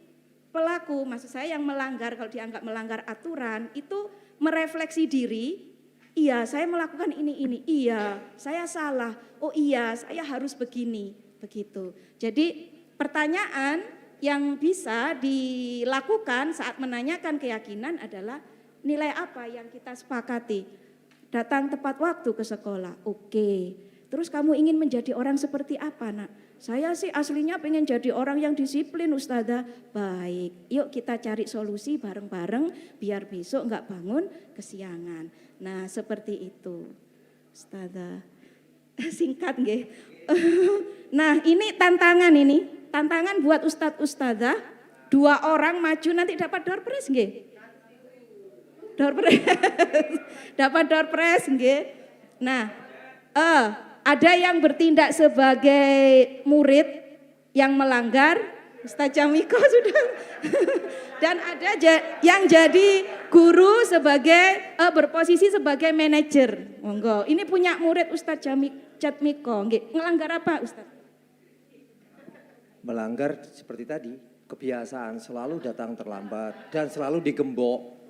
pelaku, maksud saya yang melanggar, kalau dianggap melanggar aturan itu merefleksi diri. Iya, saya melakukan ini, iya, saya salah. Oh iya, saya harus begini, begitu. Jadi pertanyaan yang bisa dilakukan saat menanyakan keyakinan adalah nilai apa yang kita sepakati. Datang tepat waktu ke sekolah, oke. Terus kamu ingin menjadi orang seperti apa, Nak? Saya sih aslinya pengen jadi orang yang disiplin, Ustazah. Baik, yuk kita cari solusi bareng-bareng biar besok enggak bangun kesiangan. Nah seperti itu, Ustazah. Singkat nggih. Nah ini tantangan buat Ustadz Ustazah. 2 orang maju nanti dapat door prize nggih. Door prize. Dapat door prize nggih. Nah, ada yang bertindak sebagai murid yang melanggar, Ustaz Jamiko sudah. Dan ada yang jadi guru sebagai berposisi sebagai manajer. Monggo, ini punya murid Ustaz Jamiko. Ngelanggar apa Ustaz? Melanggar seperti tadi, kebiasaan selalu datang terlambat dan selalu digembok.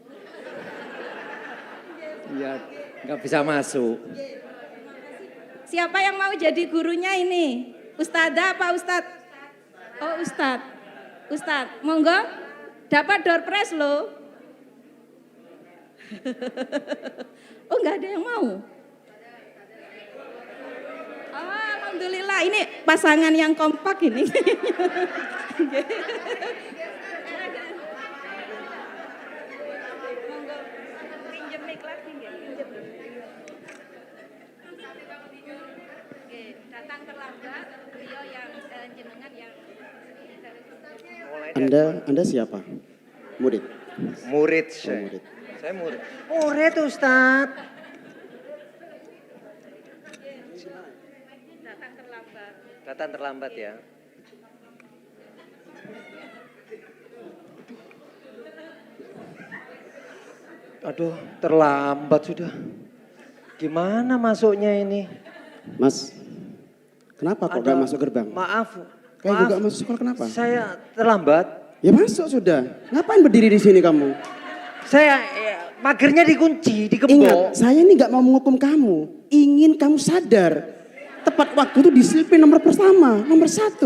Ya, nggak bisa masuk. Siapa yang mau jadi gurunya ini? Ustazah apa Ustadz? Oh Ustadz. Ustadz, monggo. Dapat door prize loh. Oh enggak ada yang mau? Oh, alhamdulillah, ini pasangan yang kompak ini. Pinjem mic lagi ya. Datang terlambat, beliau yang jenengan yang Anda siapa? Murid. Murid saya. Oh, murid. Saya murid. Murid Ustaz. datang terlambat. Datang terlambat ya. Aduh, terlambat sudah. Gimana masuknya ini? Mas, kenapa kok gak masuk gerbang? Maaf. Kayak juga masuk sekolah kenapa? Saya terlambat. Ya masuk sudah. Ngapain berdiri di sini kamu? Saya magernya dikunci, digembok. Ingat, saya ini gak mau menghukum kamu. Ingin kamu sadar. Tepat waktu itu disiplin nomor pertama, nomor 1.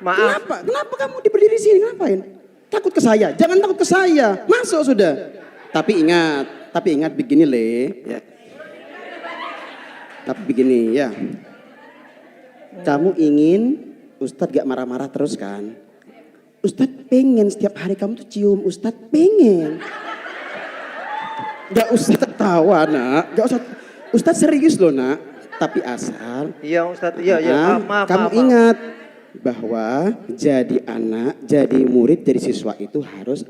Maaf. Kenapa kamu berdiri di sini? Ngapain? Takut ke saya? Jangan takut ke saya. Masuk sudah. Tapi ingat begini Le. Ya. Tapi begini ya. Kamu ingin Ustadz gak marah-marah terus kan? Ustadz pengen setiap hari kamu tuh cium. Ustadz pengen. Gak usah tertawa nak. Gak usah. Ustadz serius loh nak. Tapi asal. Iya Ustadz. Iya. Maaf. Kamu ingat bahwa jadi anak, jadi murid, jadi siswa itu harus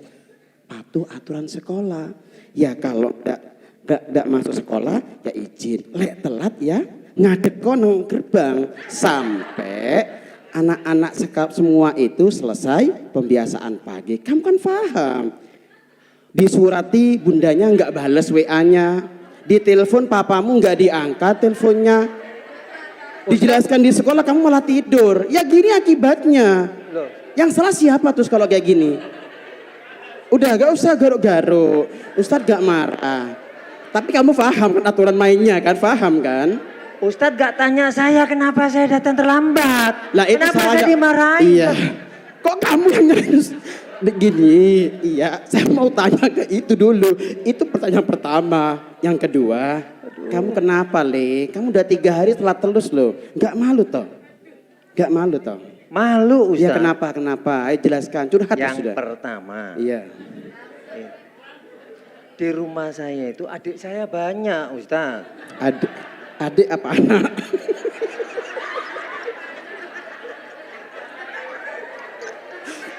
patuh aturan sekolah. Ya kalau gak masuk sekolah ya izin. Lek telat ya ngadek kono gerbang sampai anak-anak sekap semua itu selesai pembiasaan pagi. Kamu kan paham. Disurati bundanya nggak bales WA-nya. Ditelepon papamu nggak diangkat teleponnya. Dijelaskan di sekolah kamu malah tidur. Ya gini akibatnya. Loh. Yang salah siapa terus kalau kayak gini? Udah gak usah garuk-garuk. Ustadz gak marah. Tapi kamu paham kan aturan mainnya kan? Paham kan? Ustadz gak tanya saya kenapa saya datang terlambat. Lah itu kenapa saya saya dimarahin? Iya. Kok kamu yang nyari? Begini, iya, saya mau tanya ke itu dulu. Itu pertanyaan pertama. Yang kedua, kamu kenapa, Le? Kamu udah 3 hari telat terus loh. Nggak malu toh? Nggak malu toh? Malu, Ustaz. Ya kenapa? Ayo jelaskan, curhat Yang sudah. pertama, Iya. di rumah saya itu adik saya banyak, Ustaz. Adik apa anak?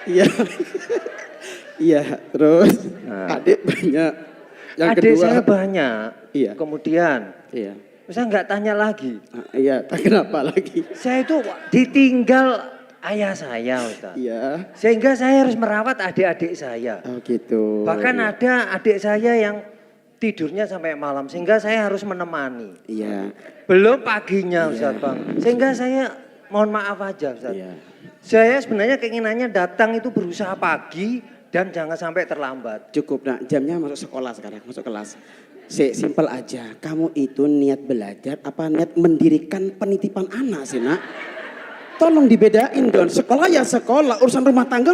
Iya. Iya, terus adik banyak. Yang adik kedua, saya banyak. Iya. Kemudian, iya. saya nggak tanya lagi. Iya, kenapa lagi? Saya itu ditinggal ayah saya, Ustaz. Iya. Sehingga saya harus merawat adik-adik saya. Oh gitu. Bahkan Iya. ada adik saya yang tidurnya sampai malam, sehingga saya harus menemani. Iya. Belum paginya, Ustaz, Iya. Bang. Sehingga saya mohon maaf aja, Ustaz. Iya. Saya sebenarnya keinginannya datang itu berusaha pagi dan jangan sampai terlambat. Cukup nak, jamnya masuk sekolah sekarang, masuk kelas. Simpel aja, kamu itu niat belajar apa niat mendirikan penitipan anak sih nak? Tolong dibedain dong, sekolah ya sekolah, urusan rumah tangga,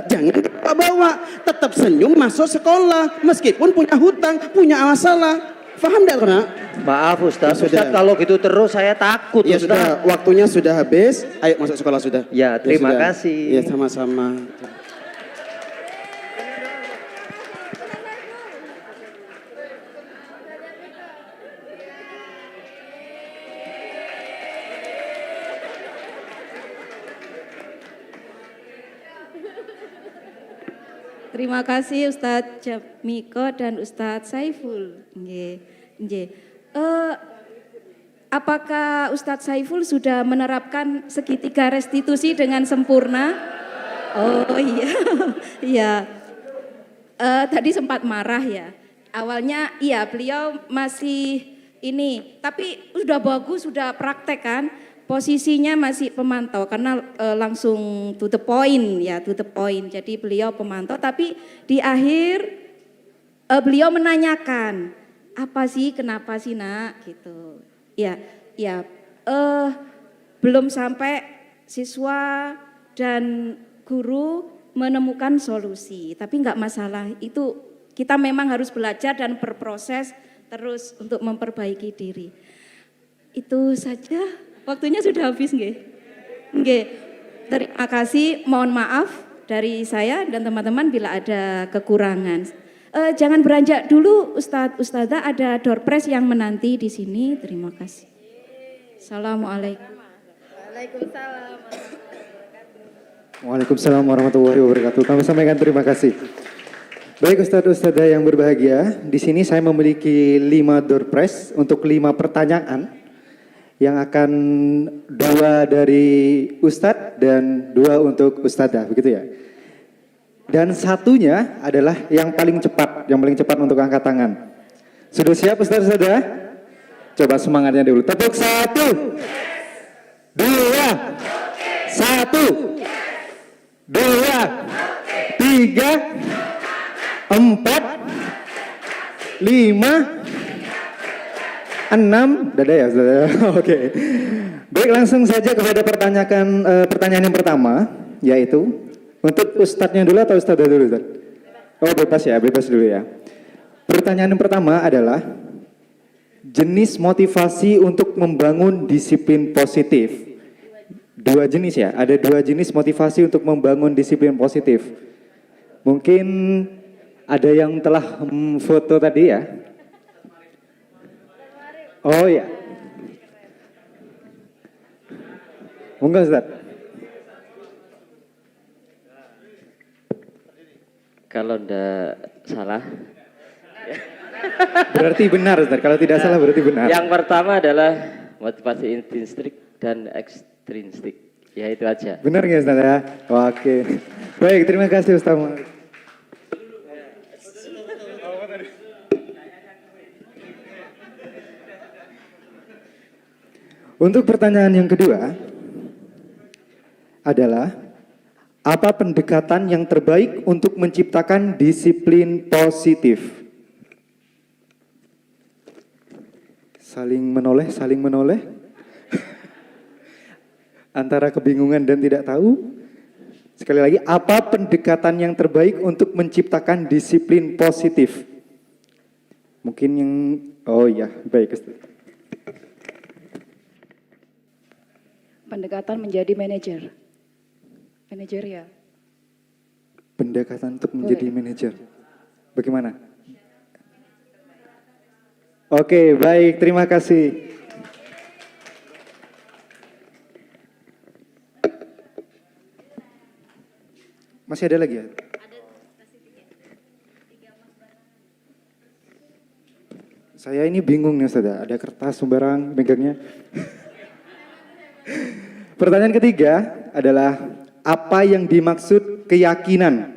jangan bawa, tetap senyum masuk sekolah, meskipun punya hutang, punya masalah. Paham tidak nak? Maaf Ustaz, Ya, Ustaz kalau gitu terus saya takut Ya Ustaz. sudah, waktunya sudah habis, ayo masuk sekolah sudah. Ya, terima sudah. kasih. Ya sama-sama. Terima kasih Ustadz Jamiko dan Ustadz Saiful. Nggih, nggih. Apakah Ustadz Saiful sudah menerapkan segitiga restitusi dengan sempurna? Oh iya, iya. Tadi sempat marah ya. Awalnya iya beliau masih ini, tapi sudah bagus, sudah praktek kan. Posisinya masih pemantau karena langsung to the point ya, to the point. Jadi beliau pemantau, tapi di akhir beliau menanyakan apa sih, kenapa sih nak gitu. Ya, ya. Belum sampai siswa dan guru menemukan solusi, tapi nggak masalah. Itu kita memang harus belajar dan berproses terus untuk memperbaiki diri. Itu saja. Waktunya sudah habis nggih. Nggih. Terima kasih, mohon maaf dari saya dan teman-teman bila ada kekurangan. Jangan beranjak dulu Ustazah, ada door prize yang menanti di sini. Terima kasih. Assalamualaikum. Waalaikumsalam. Waalaikumsalam warahmatullahi wabarakatuh. Kami sampaikan terima kasih. Baik Ustadz-Ustadzah yang berbahagia, di sini saya memiliki 5 door prize untuk 5 pertanyaan yang akan 2 dari Ustadz dan 2 untuk Ustadzah, begitu ya. Dan satunya adalah yang paling cepat untuk angkat tangan. Sudah siap Ustadz-Ustadzah? Coba semangatnya dulu. Tepuk 1, 2, 1, 2, 3, 4, 5, 6, dadah ya Ustaz. Oke. Baik, langsung saja kepada pertanyaan yang pertama, yaitu untuk Ustadznya dulu atau Ustadznya dulu Ustaz? Oh bebas ya, bebas dulu ya. Pertanyaan yang pertama adalah jenis motivasi untuk membangun disiplin positif. 2 jenis ya, ada 2 jenis motivasi untuk membangun disiplin positif. Mungkin ada yang telah foto tadi ya. Oh ya. Monggo Ustaz. Kalau ndak salah. Berarti benar Ustaz, kalau tidak salah berarti benar. Yang pertama adalah motivasi intrinsik dan ekstrinsik. Ya itu aja. Benar nggak Ustaz ya? Oke. Baik, terima kasih Ustaz. Untuk pertanyaan yang kedua adalah apa pendekatan yang terbaik untuk menciptakan disiplin positif? Saling menoleh. Antara kebingungan dan tidak tahu. Sekali lagi, apa pendekatan yang terbaik untuk menciptakan disiplin positif? Mungkin yang, oh ya, baik Ustaz. Pendekatan menjadi manajer. Manajer ya. Pendekatan untuk menjadi manajer. Bagaimana? Oke, baik, terima kasih. Masih ada lagi ya? Saya ini bingung nih Ustaz, ada kertas sembarang megangnya. Pertanyaan ketiga adalah apa yang dimaksud keyakinan?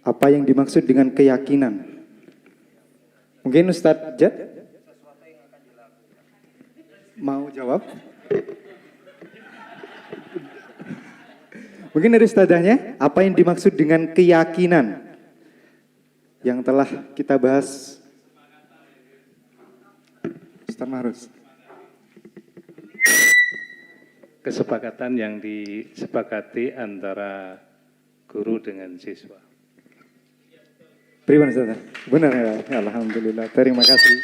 Apa yang dimaksud dengan keyakinan? Mungkin Ustadz Jad mau jawab? Mungkin dari Ustadzahnya, apa yang dimaksud dengan keyakinan yang telah kita bahas? Ustaz Marus. Kesepakatan yang disepakati antara guru dengan siswa. Bagaimana Ustaz? Benar ya? Alhamdulillah, terima kasih.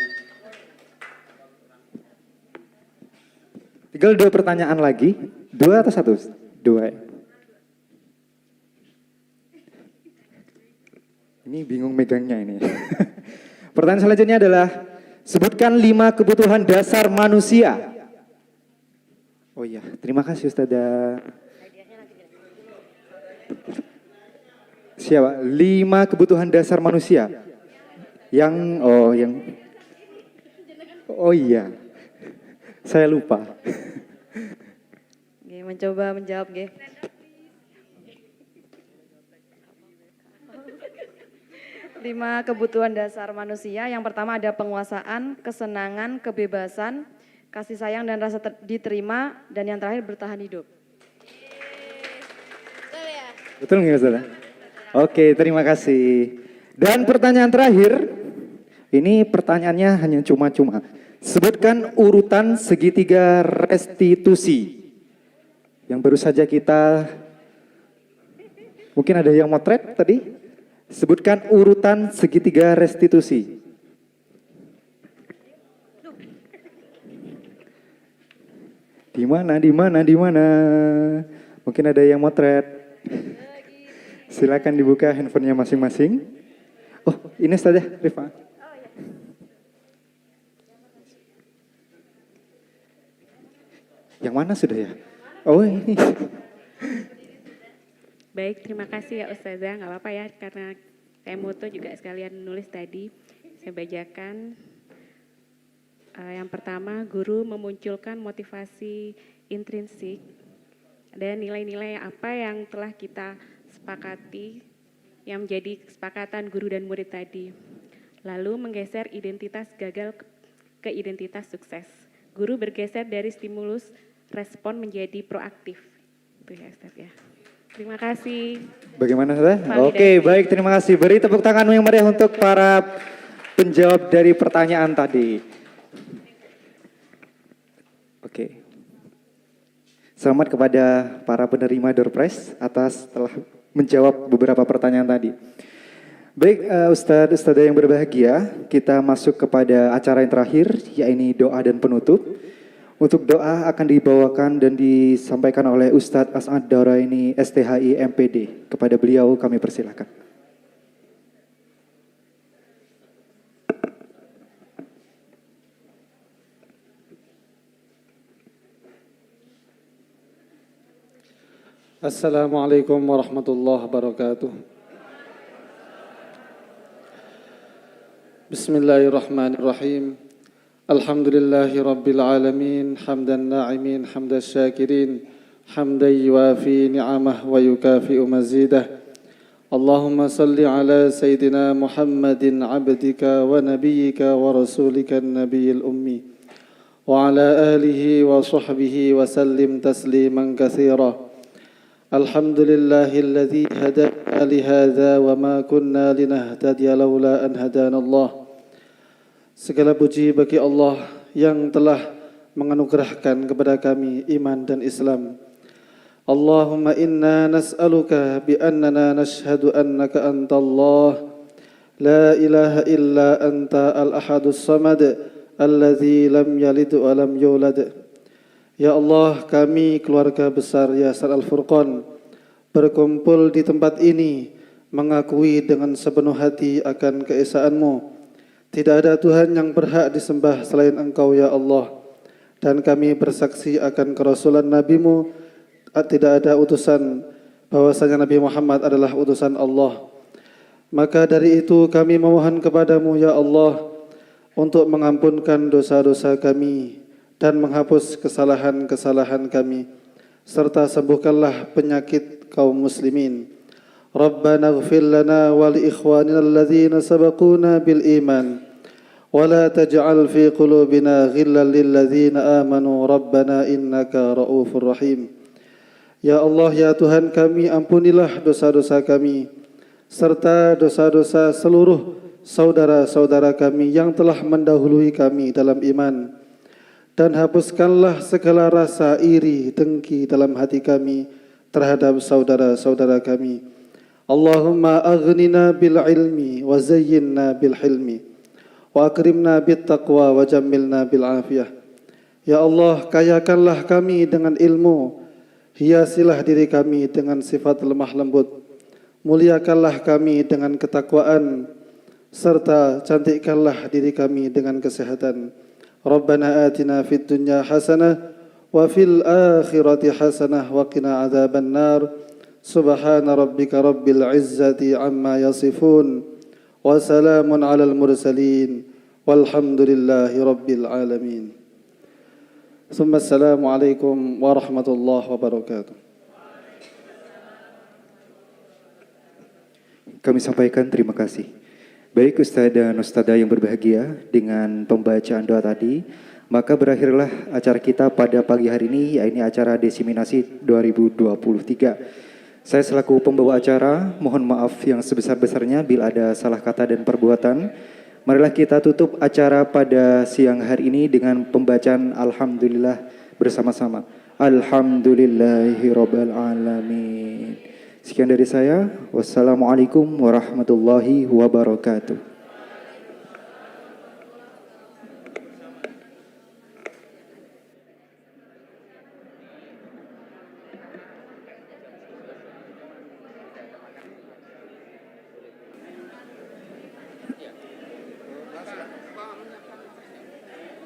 Tinggal 2 pertanyaan lagi. 2 atau 1? 2. Ini bingung megangnya ini. Pertanyaan selanjutnya adalah, sebutkan 5 kebutuhan dasar manusia. Oh iya, terima kasih Ustazah. Siapa? 5 kebutuhan dasar manusia. Oh iya. Saya lupa. Mencoba menjawab, Ge. 5 kebutuhan dasar manusia. Yang pertama ada penguasaan, kesenangan, kebebasan, kasih sayang dan rasa diterima, dan yang terakhir bertahan hidup. Betul nggak Ustaz? Oke, terima kasih. Dan pertanyaan terakhir, ini pertanyaannya hanya cuma-cuma. Sebutkan urutan segitiga restitusi. Yang baru saja kita, mungkin ada yang motret tadi. Sebutkan urutan segitiga restitusi. Di mana? Mungkin ada yang motret. Silakan dibuka handphonenya masing-masing. Oh, ini saja, Rifa. Yang mana sudah ya? Oh, ini. Baik, terima kasih ya Ustazah. Nggak apa-apa ya, karena saya moto juga sekalian nulis tadi. Saya bacakan. Yang pertama, guru memunculkan motivasi intrinsik dan nilai-nilai apa yang telah kita sepakati yang menjadi kesepakatan guru dan murid tadi. Lalu menggeser identitas gagal ke identitas sukses. Guru bergeser dari stimulus respon menjadi proaktif. Itu ya Ustaz ya. Terima kasih. Bagaimana Ustaz? Oke, baik, terima kasih. Beri tepuk tangan yang meriah untuk para penjawab dari pertanyaan tadi. Oke. Selamat kepada para penerima door prize atas telah menjawab beberapa pertanyaan tadi. Baik, Ustadz yang berbahagia, kita masuk kepada acara yang terakhir, yaitu doa dan penutup. Untuk doa akan dibawakan dan disampaikan oleh Ustadz As'ad Dauraini STHI MPD. Kepada beliau kami persilakan. Assalamualaikum warahmatullahi wabarakatuh. Bismillahirrahmanirrahim. Alhamdulillahi rabbil alamin, hamdan na'imin, hamdan syakirin, hamdan yuafi ni'amah wa yukafi'u mazidah. Allahumma salli ala Sayyidina Muhammadin abdika wa nabiyyika wa rasulika nabiyil ummi wa ala alihi wa sahbihi wa sallim tasliman katsira. Alhamdulillahilladzi hadana lihadza wa ma kunna linahtadiya laula an hadana Allah. Segala puji bagi Allah yang telah menganugerahkan kepada kami iman dan Islam. اللهم إنا نسألك بأننا نشهد أنك أنت الله لا إله إلا أنت الأحد الصمد الذي لم يلد ولم يولد. Ya Allah, kami keluarga besar Yayasan Al-Furqan berkumpul di tempat ini mengakui dengan sepenuh hati akan keesaan-Mu. Tidak ada Tuhan yang berhak disembah selain Engkau ya Allah. Dan kami bersaksi akan kerasulan Nabi-Mu, tidak ada utusan bahwasanya Nabi Muhammad adalah utusan Allah. Maka dari itu kami memohon kepadamu ya Allah untuk mengampunkan dosa-dosa kami dan menghapus kesalahan-kesalahan kami, serta sembuhkanlah penyakit kaum muslimin. Rabbana ighfir lana wa li ikhwanina alladhina sabaquna bil iman wa la taj'al fi qulubina ghillan lil ladzina amanu rabbana innaka ra'ufur rahim. Ya Allah, ya Tuhan kami, ampunilah dosa-dosa kami serta dosa-dosa seluruh saudara-saudara kami yang telah mendahului kami dalam iman, dan hapuskanlah segala rasa iri dengki dalam hati kami terhadap saudara-saudara kami. Allahumma aghnina bil ilmi wa zayyinna bil hilmi wa akrimna bit taqwa wa jammilna bil afiyah. Ya Allah, kayakanlah kami dengan ilmu, hiasilah diri kami dengan sifat lemah lembut, muliakanlah kami dengan ketakwaan, serta cantikkanlah diri kami dengan kesehatan. Rabbana atina fid dunya hasanah wa fil akhirati hasanah wa qina adzaban nar. Subhana rabbika rabbil izzati amma yasifun wa salamun alal mursalin walhamdulillahi rabbil alamin. Assalamualaikum warahmatullahi wabarakatuh. Kami sampaikan terima kasih. Baik Ustadz dan Ustadzah yang berbahagia, dengan pembacaan doa tadi, maka berakhirlah acara kita pada pagi hari ini, yaitu acara Desiminasi 2023. Saya selaku pembawa acara, mohon maaf yang sebesar-besarnya bila ada salah kata dan perbuatan. Marilah kita tutup acara pada siang hari ini dengan pembacaan Alhamdulillah bersama-sama. Alhamdulillahirabbil alamin. Sekian dari saya. Wassalamualaikum warahmatullahi wabarakatuh.